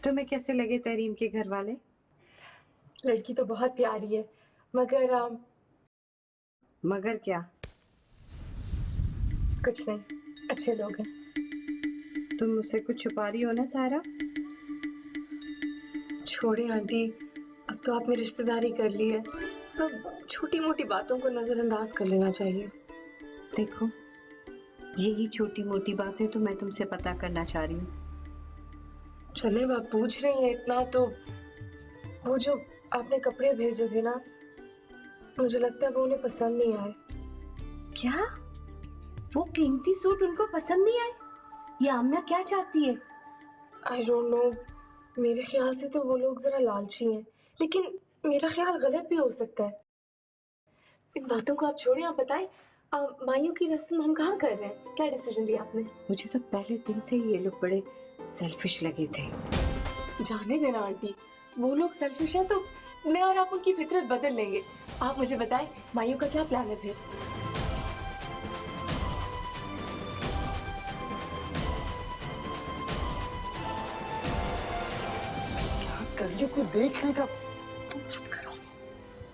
तुम्हें कैसे लगे तहरीम के घर वाले? लड़की तो बहुत प्यारी है, मगर मगर क्या? कुछ नहीं, अच्छे लोग हैं। तुम मुझसे कुछ छुपा रही हो ना सारा? छोड़े आंटी, अब तो आपने रिश्तेदारी कर ली है, तो छोटी मोटी बातों को नजरअंदाज कर लेना चाहिए। देखो, यही छोटी मोटी बातें तो मैं तुमसे पता करना चाह रही हूँ। चले, आप पूछ रही हैं इतना तो वो जो आपने कपड़े भेजे थे ना, मुझे लगता है वो उन्हें पसंद नहीं आए। क्या? वो कीमती सूट उनको पसंद नहीं आए? ये आमना क्या चाहती है? आई डोंट नो, मेरे ख्याल से तो वो लोग जरा लालची हैं, लेकिन मेरा ख्याल गलत भी हो सकता है। इन बातों को आप छोड़िए, आप बताएं, माइयों की रस्म हम कहाँ कर रहे हैं? क्या डिसीजन लिया आपने? मुझे तो पहले दिन से ये लोग बड़े सेल्फिश लगे थे। जाने देना आंटी, वो लोग सेल्फिश हैं तो मैं और आप उनकी फितरत बदल लेंगे। आप मुझे बताएं, माइयों का क्या प्लान है फिर? करियो को देख लेगा। तुम चुप करो।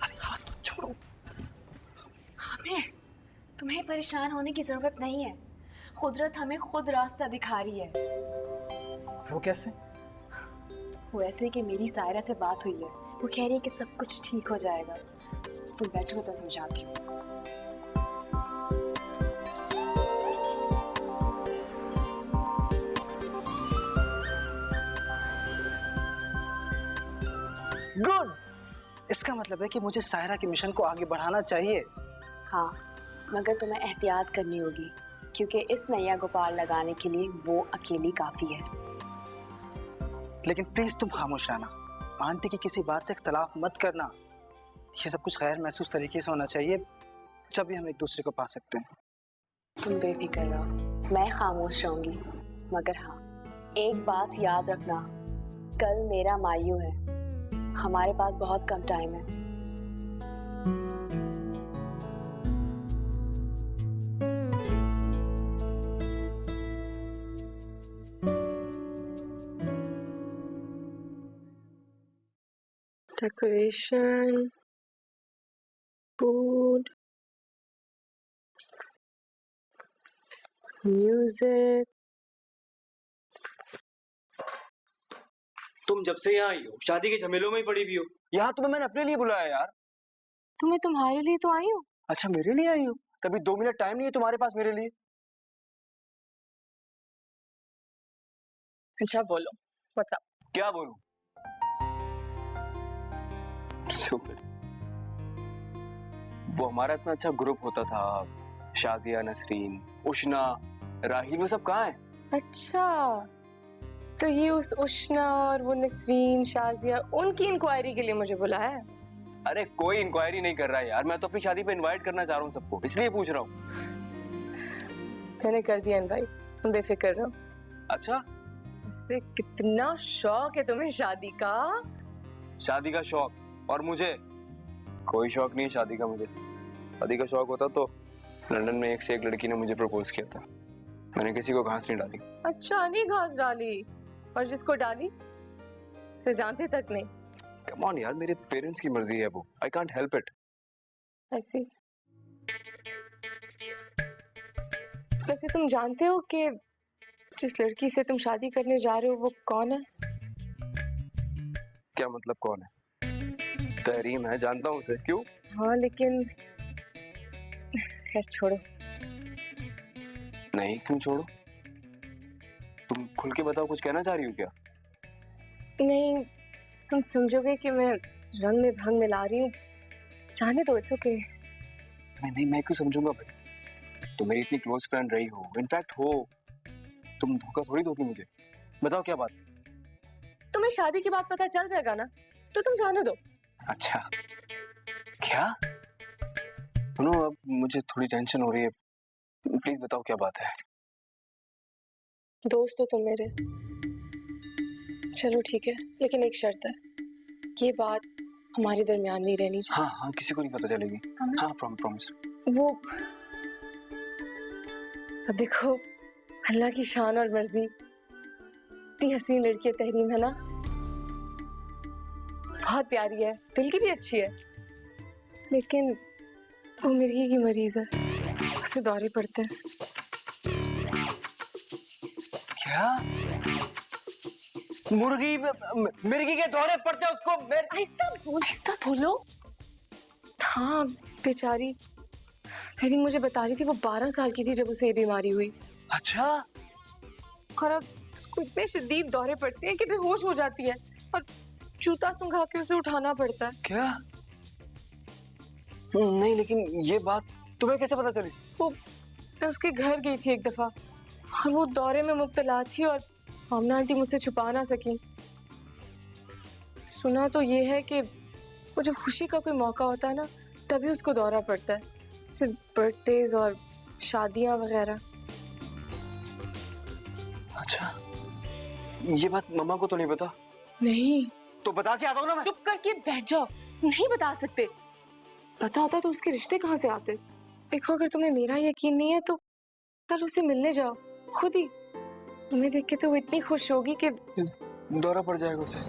अरे हाथ तो छोड़ो। आमिर, तुम्हें परेशान होने की जरूरत नहीं है, कुदरत हमें खुद रास्ता दिखा रही है। वो कैसे? वो ऐसे कि मेरी सायरा से बात हुई है, वो कह रही है कि सब कुछ ठीक हो जाएगा। तुम बैठो तो समझाती हूँ। गुड, इसका मतलब है कि मुझे सायरा के मिशन को आगे बढ़ाना चाहिए। हाँ, मगर तुम्हें एहतियात करनी होगी, क्योंकि इस नैया को पार लगाने के लिए वो अकेली काफी है। लेकिन प्लीज तुम खामोश रहना, आंटी की किसी बात से इख्तलाफ मत करना। ये सब कुछ गैर महसूस तरीके से होना चाहिए, जब भी हम एक दूसरे को पा सकते हैं। तुम बेफिक्र रहो, मैं खामोश रहूंगी। मगर हाँ, एक बात याद रखना, कल मेरा मायू है, हमारे पास बहुत कम टाइम है। Decoration, food, music. तुम जब से यहाँ आई हो शादी के झमेलों में ही पड़ी हुई हो। यहाँ तुम्हें मैंने अपने लिए बुलाया यार। तुम्हें तुम्हारे लिए तो आई हूँ। अच्छा, मेरे लिए आई हो? कभी 2 मिनट टाइम नहीं है तुम्हारे पास मेरे लिए? अच्छा बोलो, व्हाट्स अप? क्या बोलूं? वो हमारा इतना अच्छा ग्रुप होता था, शाजिया, नसरीन, उशना, राही, वो सब कहाँ है? अच्छा, तो ये उस उशना और वो नसरीन, शाजिया, उनकी इंक्वायरी के लिए मुझे बुलाया है? अरे कोई इंक्वायरी नहीं कर रहा है यार, मैं तो अपनी शादी पे इनवाइट करना चाह रहा हूँ सबको, इसलिए पूछ रहा हूँ। मैंने कर दिया इनवाइट, तुम बेफिक्र रहो। अच्छा, इससे कितना शौक है तुम्हें शादी का? शादी का शौक? और मुझे कोई शौक नहीं है शादी का। मुझे शादी का शौक होता तो लंदन में एक से एक लड़की ने मुझे प्रपोज किया था, मैंने किसी को घास नहीं डाली। अच्छा, नहीं घास डाली, और जिसको डाली उसे जानते तक नहीं। कम ऑन यार, मेरे पेरेंट्स की मर्जी है वो, आई कांट हेल्प इट। ऐसी वैसे तुम जानते हो कि जिस लड़की से तुम शादी करने जा रहे हो वो कौन है? क्या मतलब कौन है? तहरीम है, जानता हूँ उसे। क्यों? हाँ लेकिन खैर छोड़ो। नहीं, क्यों छोड़ो? तुम खुल के बताओ, कुछ कहना चाह रही हो क्या? नहीं, तुम समझोगे कि मैं रंग में भंग मिला रही हूँ, जाने दो, इट्स ओके। नहीं नहीं, मैं क्यों समझूंगा भाई, तुम मेरी इतनी क्लोज फ्रेंड रही हो, इनफैक्ट हो, तुम धोखा थोड़ी दोगी मुझे। बताओ क्या बात? तुम्हें शादी की बात पता चल जाएगा ना, तो तुम जाने दो। अच्छा, क्या? सुनो, अब मुझे थोड़ी टेंशन हो रही है, प्लीज बताओ क्या बात है। दोस्त हो तुम मेरे, चलो ठीक है, लेकिन एक शर्त है, ये बात हमारे दरमियान नहीं रहनी चाहिए। हाँ हाँ, किसी को नहीं पता चलेगी। हाँ, प्रॉमिस। वो अब देखो, अल्लाह की शान और मर्जी, इतनी हसीन लड़की है तहरीम, है ना, बहुत प्यारी है, दिल की भी अच्छी है, लेकिन वो मिर्गी की मरीज है, उसे दौरे पड़ते हैं। क्या? मिर्गी के दौरे पड़ते हैं उसको? आहिस्ता बोलो। हाँ बेचारी तहरीम मुझे बता रही थी, वो 12 साल की थी जब उसे ये बीमारी हुई। अच्छा, और अब उसको इतने शदीद दौरे पड़ते हैं कि बेहोश हो जाती है और जूता सुंघा के उसे उठाना पड़ता है। क्या? नहीं, लेकिन ये बात तुम्हें कैसे पता चली? वो मैं उसके घर गई थी एक दफा और वो दौरे में मुब्तला थी और आमना आंटी मुझसे छुपा ना सकी। सुना तो ये है कि वो जब खुशी का कोई मौका होता है ना, तभी उसको दौरा पड़ता है, सिर्फ बर्थडेज और शादियां वगैरह। अच्छा, ये बात मम्मा को तो नहीं पता? नहीं। तो बता के आता हूँ ना मैं। चुप करके बैठ जाओ, नहीं बता सकते। पता होता तो उसके रिश्ते कहाँ से आते। देखो, अगर तुम्हें मेरा यकीन नहीं है तो कल उसे मिलने जाओ खुद ही, तुम्हें देख के तो वो इतनी खुश होगी कि दौरा पड़ जाएगा उसे।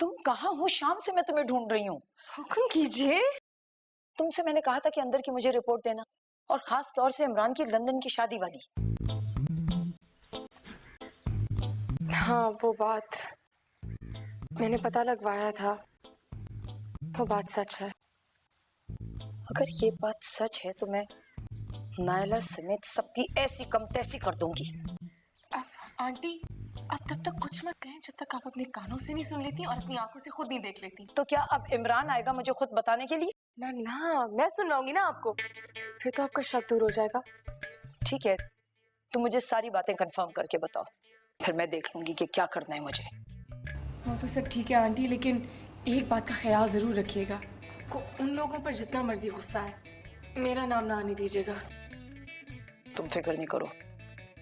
तुम कहाँ हो? शाम से मैं तुम्हें ढूंढ रही हूँ। हुक्म कीजिए। तुमसे मैंने कहा था कि अंदर की मुझे रिपोर्ट देना, और खास तौर से इमरान की लंदन की शादी वाली। हाँ, वो बात मैंने पता लगवाया था, वो बात सच है। अगर ये बात सच है तो मैं नायला समेत सबकी ऐसी कम तैसी कर दूंगी। अब आंटी, अब तब तक कुछ मत कहें जब तक आप अपने कानों से नहीं सुन लेती और अपनी आंखों से खुद नहीं देख लेती। तो क्या अब इमरान आएगा मुझे खुद बताने के लिए? ना ना, मैं सुनाऊंगी ना आपको, फिर तो आपका शक दूर हो जाएगा। ठीक है, तुम मुझे सारी बातें कंफर्म करके बताओ, फिर मैं देख लूंगी कि क्या करना है मुझे। वो तो सब ठीक है आंटी, लेकिन एक बात का ख्याल जरूर रखिएगा, आपको उन लोगों पर जितना मर्जी गुस्सा है, मेरा नाम ना आने दीजिएगा। तुम फिक्र नहीं करो,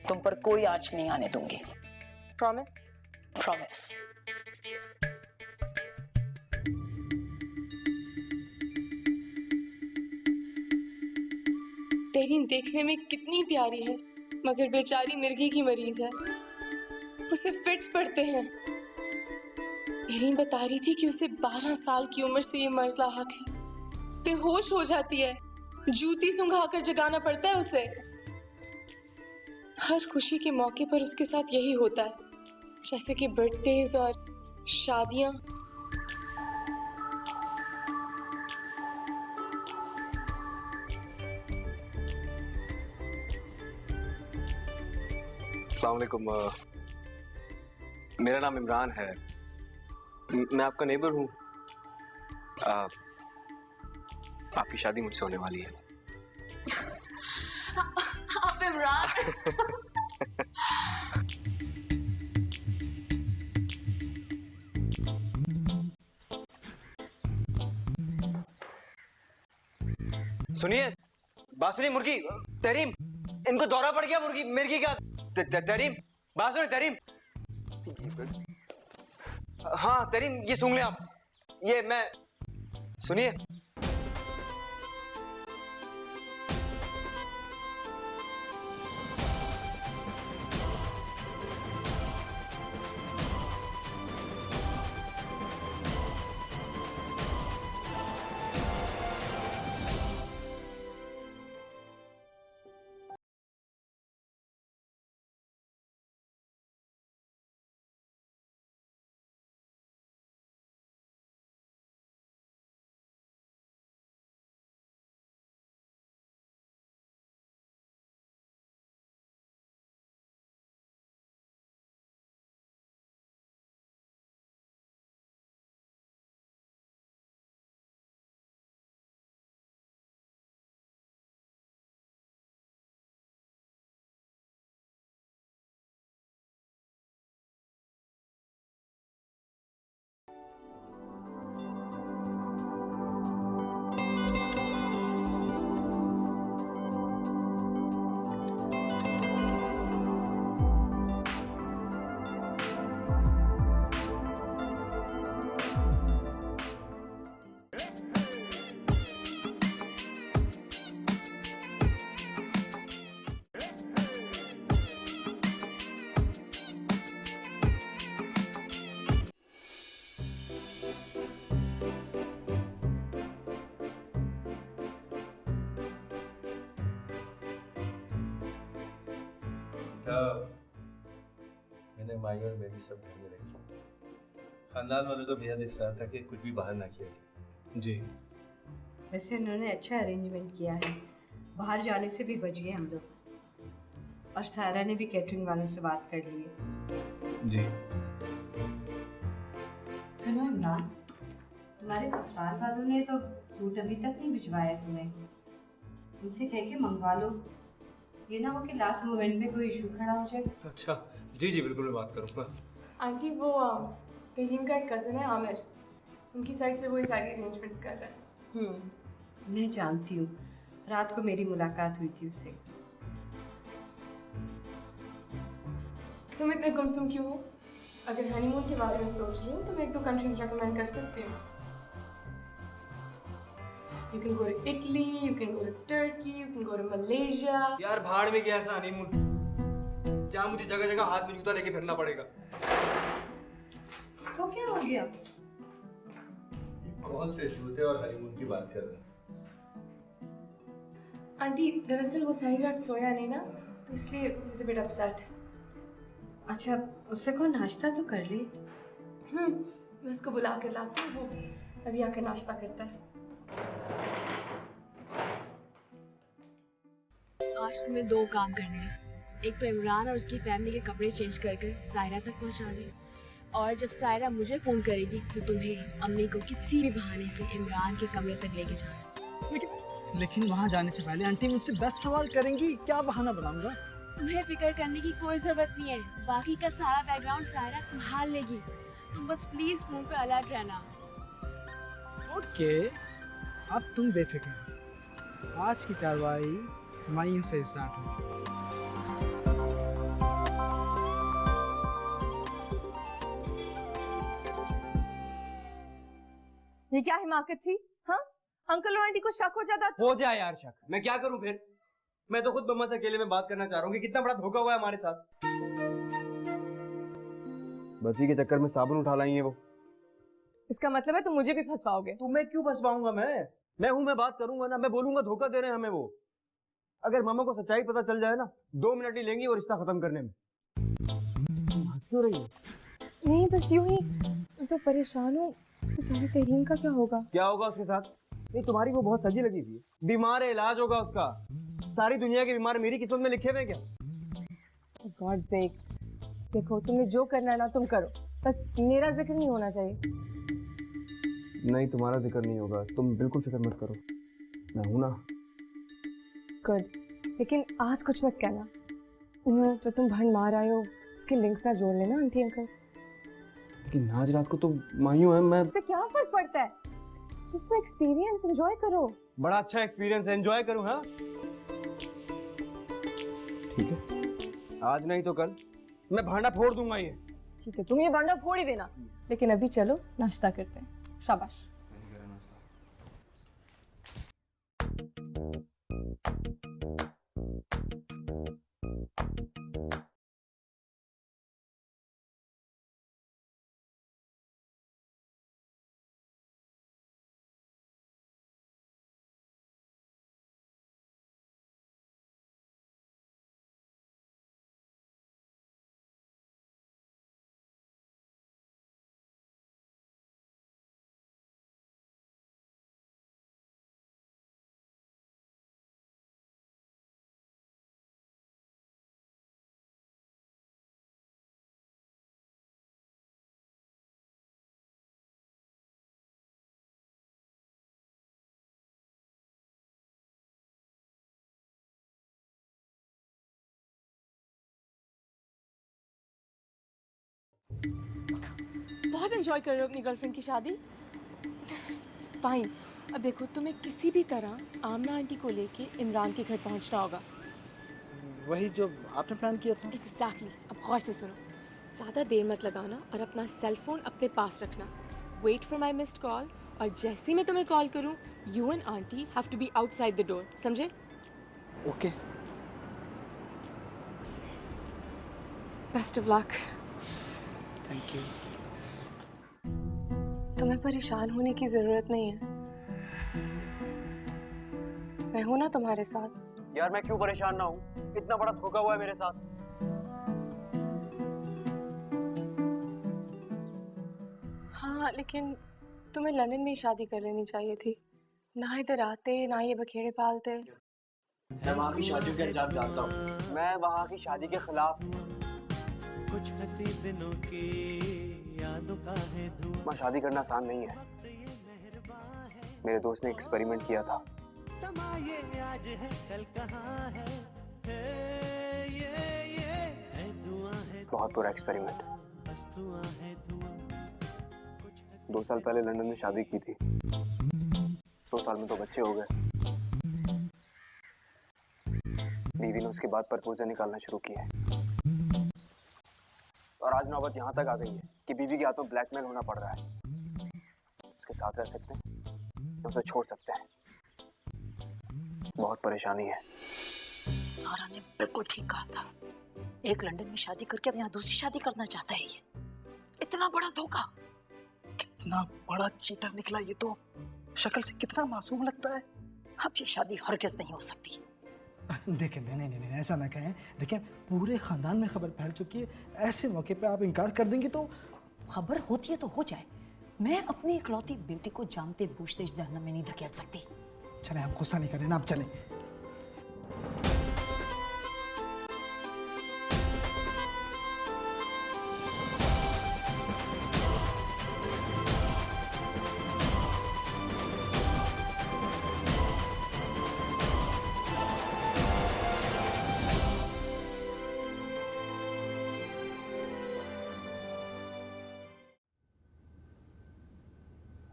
तुम पर कोई आंच नहीं आने दूंगी। प्रॉमिस? प्रॉमिस। तेरीन देखने में कितनी प्यारी है, मगर बेचारी मिर्गी की मरीज है, उसे फिट्स पड़ते हैं। तेरीन बता रही थी कि उसे 12 साल की उम्र से ये मर्ज लाहक है, बेहोश हो जाती है, जूती सुंघाकर जगाना पड़ता है उसे। हर खुशी के मौके पर उसके साथ यही होता है, जैसे कि बर्थडेज और शादियां। अस्सलाम वालेकुम। मेरा नाम इमरान है, मैं आपका नेबर हूँ। आपकी शादी मुझसे होने वाली है। आप इमरान? सुनिए, बात सुनिए। मुर्गी तहरीम, इनको दौरा पड़ गया मुर्गी मिर्गी का। तहरीम, बात सुनिए तहरीम। हाँ तहरीम, ये सुन ले आप, ये मैं, सुनिए। मैंने माई और मेरी सब घर में रखी। खानदान वालों का बेहद इसरार था कि कुछ भी बाहर ना किया जाए। जी। वैसे उन्होंने अच्छा अरेंजमेंट किया है, बाहर जाने से भी बच गए हम लोग। और सारा ने भी कैटरिंग वालों से बात कर ली है। जी। सुनो इमरान, तुम्हारे ससुराल वालों ने तो सूट अभी तक नहीं भिजवाया तुम्हें, उनसे कह के मंगवा लो, ये ना हो कि लास्ट मोमेंट में कोई इशू खड़ा हो जाए। अच्छा, जी जी बिल्कुल, मैं बात करूँगा। आंटी, वो तरीम का एक कज़न है आमिर, उनकी साइड से वो ये सारी अरेंजमेंट्स कर रहा है। मैं जानती हूँ, रात को मेरी मुलाकात हुई थी उससे। तुम इतने गुमसुम क्यों हो? अगर हनीमून के बारे में सोच रही हूँ तो मैं 1-2 कंट्रीज रेकमेंड कर सकती हूँ। You can go to Italy, you can go to Turkey, you can go to Malaysia. यार भाड़ में गया ऐसा हनीमून जहाँ मुझे जगह जगह हाथ में जूता लेके फिरना पड़ेगा। इसको क्या हो गया? कौन से जूते और हनीमून की बात कर रहे हैं? आंटी दरअसल वो सारी रात सोया नहीं ना, तो इसलिए इज अ बिट अपसेट। अच्छा, उससे को नाश्ता तो कर ले। मैं उसको बुला कर लाती हूँ, वो अभी आकर नाश्ता करता है। आज तुम्हें दो काम करने हैं। एक तो इमरान और उसकी फैमिली के कपड़े चेंज कर कर सायरा तक पहुंचाने, और जब सायरा मुझे फ़ोन करेगी तो तुम्हें अम्मी को किसी भी बहाने से इमरान के कमरे तक लेके जाना। लेकिन वहाँ जाने से पहले आंटी मुझसे 10 सवाल करेंगी, क्या बहाना बनाऊंगा? तुम्हें फिक्र करने की कोई ज़रूरत नहीं है, बाकी का सारा बैकग्राउंड सायरा संभाल लेगी। तुम बस प्लीज़ फ़ोन पे अलर्ट रहना। ओके, अब तुम बेफिक्र हो। आज की कार्रवाई मायूं से स्टार्ट हुई। ये क्या हिमाकत थी? हाँ, अंकल और आंटी को शक हो जाता हो जाए यार शक, मैं क्या करूं फिर? मैं तो खुद मम्मा से अकेले में बात करना चाह रहा हूँ कि कितना बड़ा धोखा हुआ है हमारे साथ। बर्फी के चक्कर में साबुन उठा लाई है वो। इसका मतलब है तुम मुझे भी फंसवाओगे? तुम्हें क्यों फंसवाऊंगा मैं हूं, मैं बात करूंगा ना, मैं बोलूंगा धोखा दे रहे हैं हमें वो। अगर मामा को सच्चाई पता चल जाए ना, 2 मिनट ही लेंगी वो रिश्ता खत्म करने में। हंस क्यों रही है? नहीं, बस यूं ही। मैं तो परेशान हूँ, उस बेचारी तहरीन का क्या होगा? क्या होगा उसके साथ? नहीं, तुम्हारी वो बहुत सजी लगी थी, बीमार है, इलाज होगा उसका। सारी दुनिया के बीमार मेरी किस्मत में लिखे हुए क्या? गॉड सेक, देखो तुम्हें जो करना है ना तुम करो, बस मेरा जिक्र नहीं होना चाहिए। नहीं, तुम्हारा जिक्र नहीं होगा, तुम बिल्कुल फिक्र मत करो, मैं हूं ना। गुड, लेकिन आज कुछ मत कहना। जो तुम भंड मार आए हो उसके लिंक्स ना जोड़ लेना आंटी अंकल। लेकिन आज रात को तो मायूं है, मैं। इससे क्या फर्क पड़ता है? जस्ट एक्सपीरियंस एंजॉय करो। बड़ा अच्छा एक्सपीरियंस एंजॉय करूं? हाँ ठीक है, आज नहीं तो कल मैं भांडा फोड़ दूंगा ये। ठीक है, तुम ये भांडा फोड़ ही देना, लेकिन अभी चलो नाश्ता करते हैं। शाबाश। बहुत एंजॉय कर रहे हो अपनी गर्लफ्रेंड की शादी? फाइन। अब देखो, तुम्हें किसी भी तरह आमना आंटी को लेके इमरान के घर पहुंचना होगा। वही जो आपने प्लान किया था। एग्जैक्टली। अब गौर से सुनो, ज़्यादा देर मत लगाना और अपना सेल फोन अपने पास रखना। Wait for my missed call, और जैसे ही मैं तुम्हें कॉल करूं, you and aunty have to be outside the door, समझे? Okay. Best of luck. Thank you. तुम्हें परेशान होने की जरूरत नहीं है, मैं हूं ना तुम्हारे साथ। यार मैं क्यों परेशान ना हूँ? इतना बड़ा धोखा हुआ है मेरे साथ। हाँ, लेकिन तुम्हें लंदन में ही शादी कर लेनी चाहिए थी, ना इधर आते ना ये बखेड़े पालते। मैं वहाँ की शादियों के अंजाम जानता हूँ, मैं वहाँ की शादी के खिलाफ। कुछ हंसी दिनों की यादों का है धूप। मैं शादी करना आसान नहीं है। मेरे दोस्त ने एक्सपेरिमेंट किया था। समा ये आज है कल कहाँ है, ये है धुआं है, बहुत बुरा एक्सपेरिमेंट। बस धुआं है धुआं। 2 साल पहले लंदन में शादी की थी, 2 साल में तो बच्चे हो गए। बीवी ने उसके बाद प्रपोजल निकालना शुरू किए, और आज नौबत यहाँ तक आ गई है कि बीवी के हाथों ब्लैकमेल होना पड़ रहा है। उसके साथ रह सकते हैं, उसे छोड़ सकते हैं। बहुत परेशानी है। सारा ने बिल्कुल ठीक कहा था। एक लंदन में शादी करके अब यहाँ दूसरी शादी करना चाहता है ये। इतना बड़ा धोखा। कितना बड़ा चीटर निकला ये तो। शक्ल से कितना मासूम लगता है। अब ये शादी हरगिज़ नहीं हो सकती। देखें, नहीं नहीं नहीं ऐसा ना कहें। देखें, पूरे खानदान में खबर फैल चुकी है। ऐसे मौके पे आप इनकार कर देंगे तो खबर होती है तो हो जाए। मैं अपनी इकलौती बेटी को जानते बूझते इस जहन्नम में नहीं धकेल सकती। चले, आप गुस्सा नहीं करें ना, आप चलें।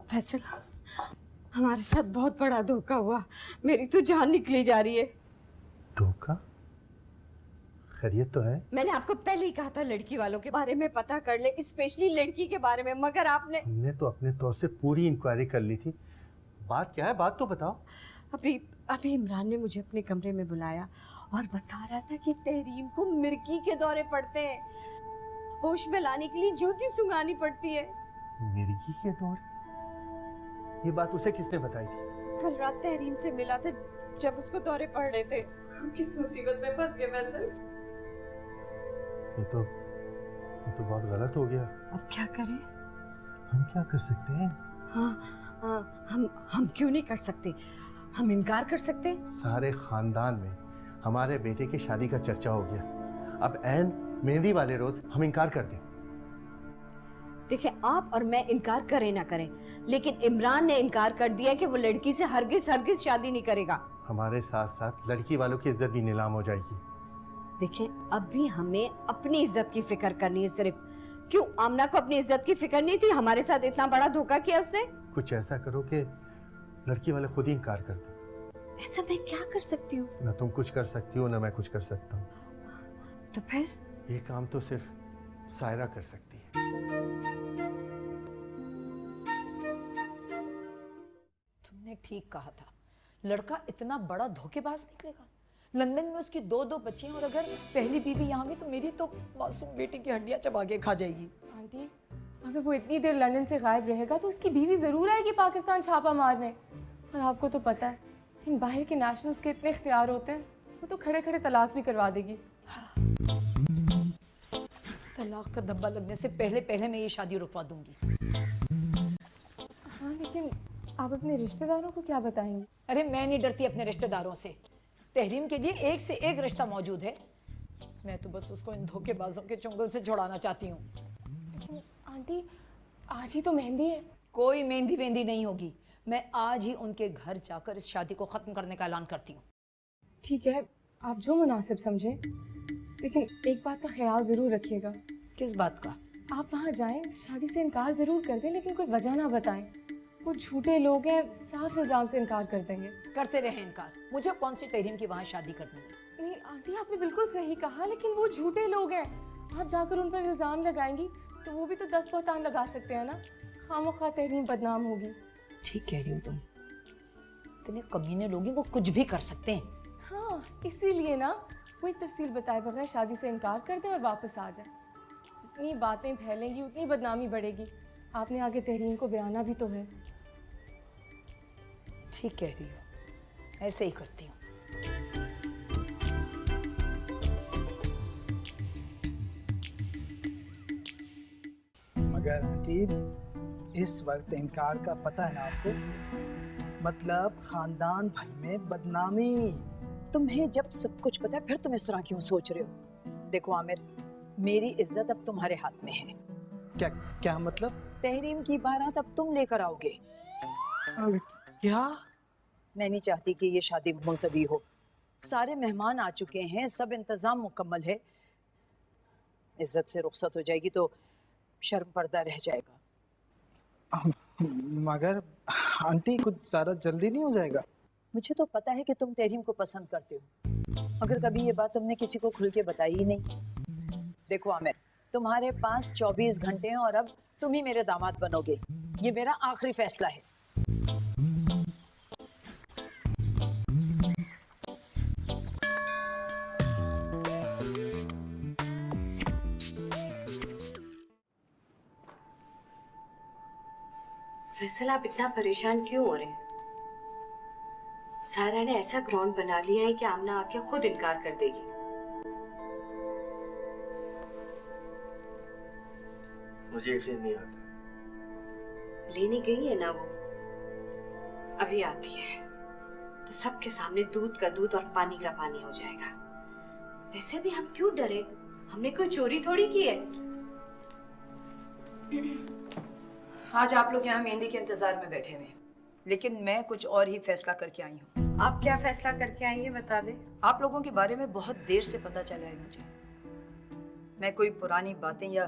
फैसल, हमारे साथ बहुत बड़ा धोखा हुआ। मेरी तो जान निकली जा रही है। धोखा? खैरियत तो है? मैंने आपको पहले ही कहा था लड़की वालों के बारे में पता कर ले, स्पेशली लड़की के बारे में, मगर आपने। हमने तो अपने तौर से पूरी इंक्वायरी कर ली थी। बात क्या है, बात तो बताओ। अभी इमरान ने मुझे अपने कमरे में बुलाया और बता रहा था कि तहरीम को मिर्गी के दौरे पड़ते हैं। होश में लाने के लिए जूती सुंघानी पड़ती है। मिर्गी के दौरे? ये बात उसे किसने बताई थी? कल रात तहरीम से मिला था जब उसको दौरे पड़ रहे थे। हम किस मुसीबत में फंस गए फैसल। ये तो बहुत गलत हो गया। अब क्या करें? हम क्या कर सकते हैं? हाँ, हम क्यों नहीं कर सकते? हम इनकार कर सकते? सारे खानदान में हमारे बेटे की शादी का चर्चा हो गया। अब ऐन मेहंदी वाले रोज हम इनकार कर दें? देखिए, आप और मैं इनकार करें ना करें, लेकिन इमरान ने इनकार कर दिया कि वो लड़की से हरगिज शादी नहीं करेगा। हमारे साथ साथ लड़की वालों की इज्जत भी नीलाम हो जाएगी। देखिए, अब भी हमें अपनी इज्जत की फिक्र करनी है सिर्फ। क्यों आमना को अपनी इज्जत की फिक्र नहीं थी? हमारे साथ इतना बड़ा धोखा किया उसने। कुछ ऐसा करो कि लड़की वाले खुद ही इनकार कर दो। ऐसा मैं क्या कर सकती हूँ? ना तुम कुछ कर सकती हो ना मैं कुछ कर सकता हूँ। तो फिर ये काम तो सिर्फ सायरा कर सकती है। तुमने ठीक कहा था, लड़का इतना बड़ा धोखेबाज निकलेगा। लंदन में उसकी दो बच्चे हैं और अगर पहली बीवी यहाँ गई तो मेरी तो मासूम बेटी की हड्डियां चबा के खा जाएगी। आंटी, अगर वो इतनी देर लंदन से गायब रहेगा तो उसकी बीवी जरूर आएगी पाकिस्तान छापा मारने। और आपको तो पता है इन बाहर के नेशनल्स के इतने इख्तियार होते हैं, वो तो खड़े खड़े तलाक भी करवा देगी। तलाक का धब्बा लगने से पहले मैं ये शादी रुकवा दूंगी। हाँ, लेकिन आप अपने रिश्तेदारों को क्या बताएंगी? अरे मैं नहीं डरती अपने रिश्तेदारों से। तहरीम के लिए एक से एक रिश्ता मौजूद है। मैं तो बस उसको इन धोखेबाजों के चुंगल से छुड़ाना चाहती हूँ। लेकिन आंटी, आज ही तो मेहंदी है। कोई मेहंदी वेंदी नहीं होगी। मैं आज ही उनके घर जाकर इस शादी को खत्म करने का ऐलान करती हूँ। ठीक है, आप जो मुनासिब समझें, लेकिन एक बात का ख्याल जरूर रखिएगा। किस बात का? आप वहाँ जाएं, शादी से इनकार जरूर कर दें, लेकिन कोई वजह ना बताएं। वो झूठे लोग हैं, साफ इल्जाम से इनकार कर देंगे। करते रहे इनकार, मुझे कौन सी तहरीम की वहाँ शादी करनी है। नहीं आंटी, आपने बिल्कुल सही कहा, लेकिन वो झूठे लोग हैं। आप जाकर उन पर इल्जाम लगाएंगी तो वो भी तो 10 बहतान लगा सकते हैं ना। खामोखा तहरीम बदनाम होगी। ठीक कह रही हो तुम। इतने कमीने लोग हैं, वो कुछ भी कर सकते हैं। हाँ, इसीलिए ना कोई तफसील बताए बगैर शादी से इनकार कर दें और वापस आ जाए। जितनी बातें फैलेंगी उतनी बदनामी बढ़ेगी। आपने आगे तहरीम को बयाना भी तो है। ठीक कह रही हो, ऐसे ही करती हूँ। मगर आंटी, इस वक्त इनकार का पता है ना आपको? मतलब खानदान भर में बदनामी। तुम्हें जब सब कुछ पता है फिर तुम इस तरह क्यों सोच रहे हो? देखो आमिर, मेरी इज्जत अब तुम्हारे हाथ में है। क्या मतलब? तहरीम की बारात अब तुम लेकर आओगे। क्या? मैं नहीं चाहती कि ये शादी मुलतवी हो। सारे मेहमान आ चुके हैं, सब इंतजाम मुकम्मल है। इज्जत से रुखसत हो जाएगी तो शर्म पर्दा रह जाएगा। मगर आंटी, कुछ ज़्यादा जल्दी नहीं हो जाएगा? मुझे तो पता है कि तुम तहरीम को पसंद करते हो, मगर कभी ये बात तुमने किसी को खुल के बताई ही नहीं। देखो आमिर, तुम्हारे पास 24 घंटे हैं और अब तुम ही मेरे दामाद बनोगे। ये मेरा आखिरी फैसला है। दरअसल आप इतना परेशान क्यों हो रहे हैं? सारा ने ऐसा ग्राउंड बना लिया है कि आमना आके खुद इनकार कर देगी। मुझे यकीन नहीं आता। लेने गई है ना वो, अभी आती है तो सबके सामने दूध का दूध और पानी का पानी हो जाएगा। वैसे भी हम क्यों डरे, हमने कोई चोरी थोड़ी की है। आज आप लोग यहाँ मेहंदी के इंतजार में बैठे हुए हैं, लेकिन मैं कुछ और ही फैसला करके आई हूँ। आप क्या फैसला करके आई हैं बता दें। आप लोगों के बारे में बहुत देर से पता चला है मुझे। मैं कोई पुरानी बातें या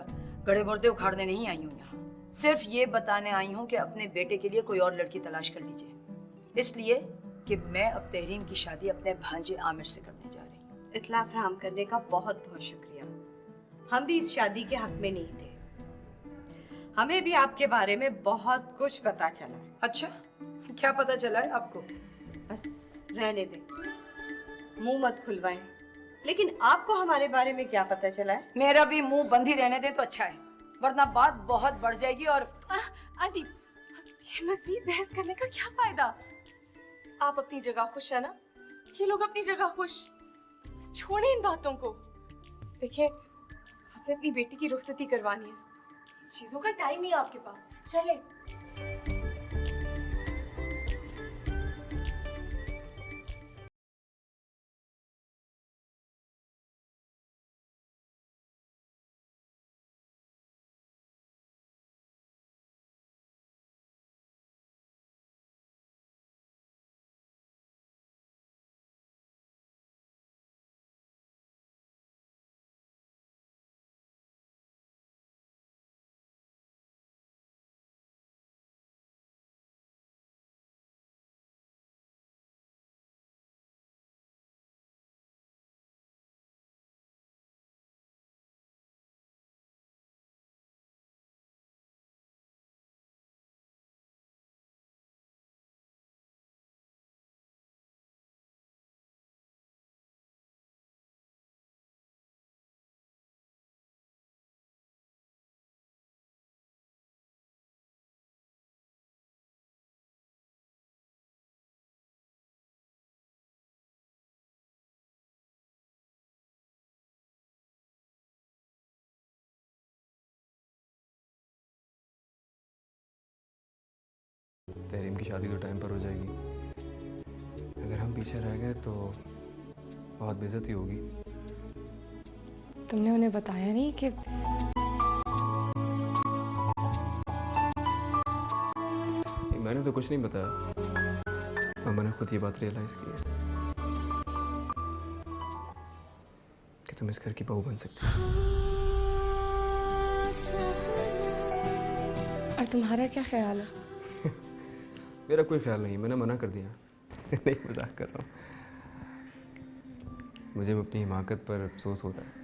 गड़े मुर्दे उखाड़ने नहीं आई हूँ यहाँ, सिर्फ ये बताने आई हूँ कि अपने बेटे के लिए कोई और लड़की तलाश कर लीजिए, इसलिए कि मैं अब तहरीम की शादी अपने भांजे आमिर से करने जा रही हूँ। इत्तला फराहम करने का बहुत बहुत शुक्रिया। हम भी इस शादी के हक में नहीं थे, हमें भी आपके बारे में बहुत कुछ पता चला है। अच्छा, क्या पता चला है आपको? बस रहने दे, मुंह मत खुलवाएं। लेकिन आपको हमारे बारे में क्या पता चला है? मेरा भी मुंह बंद ही रहने दे तो अच्छा है, वरना बात बहुत बढ़ जाएगी। और आंटी, ये मज़ीद बहस करने का क्या फायदा? आप अपनी जगह खुश है ना, ये लोग अपनी जगह खुश। बस छोड़े इन बातों को। देखिए, आपने अपनी बेटी की रुखसती करवानी है, चीजों का टाइम नहीं है आपके पास। चले। तहरीम की शादी तो टाइम पर हो जाएगी। अगर हम पीछे रह गए तो बहुत बेइज्जती होगी। तुमने उन्हें बताया नहीं कि मैंने तो कुछ नहीं बताया, और मैंने खुद ये बात रियलाइज की है कि तुम इस घर की बहू बन सकती हो। और तुम्हारा क्या ख्याल है? मेरा कोई ख्याल नहीं, मैंने मना कर दिया। नहीं, मजाक कर रहा हूँ। मुझे अपनी हिमाकत पर अफसोस होता है।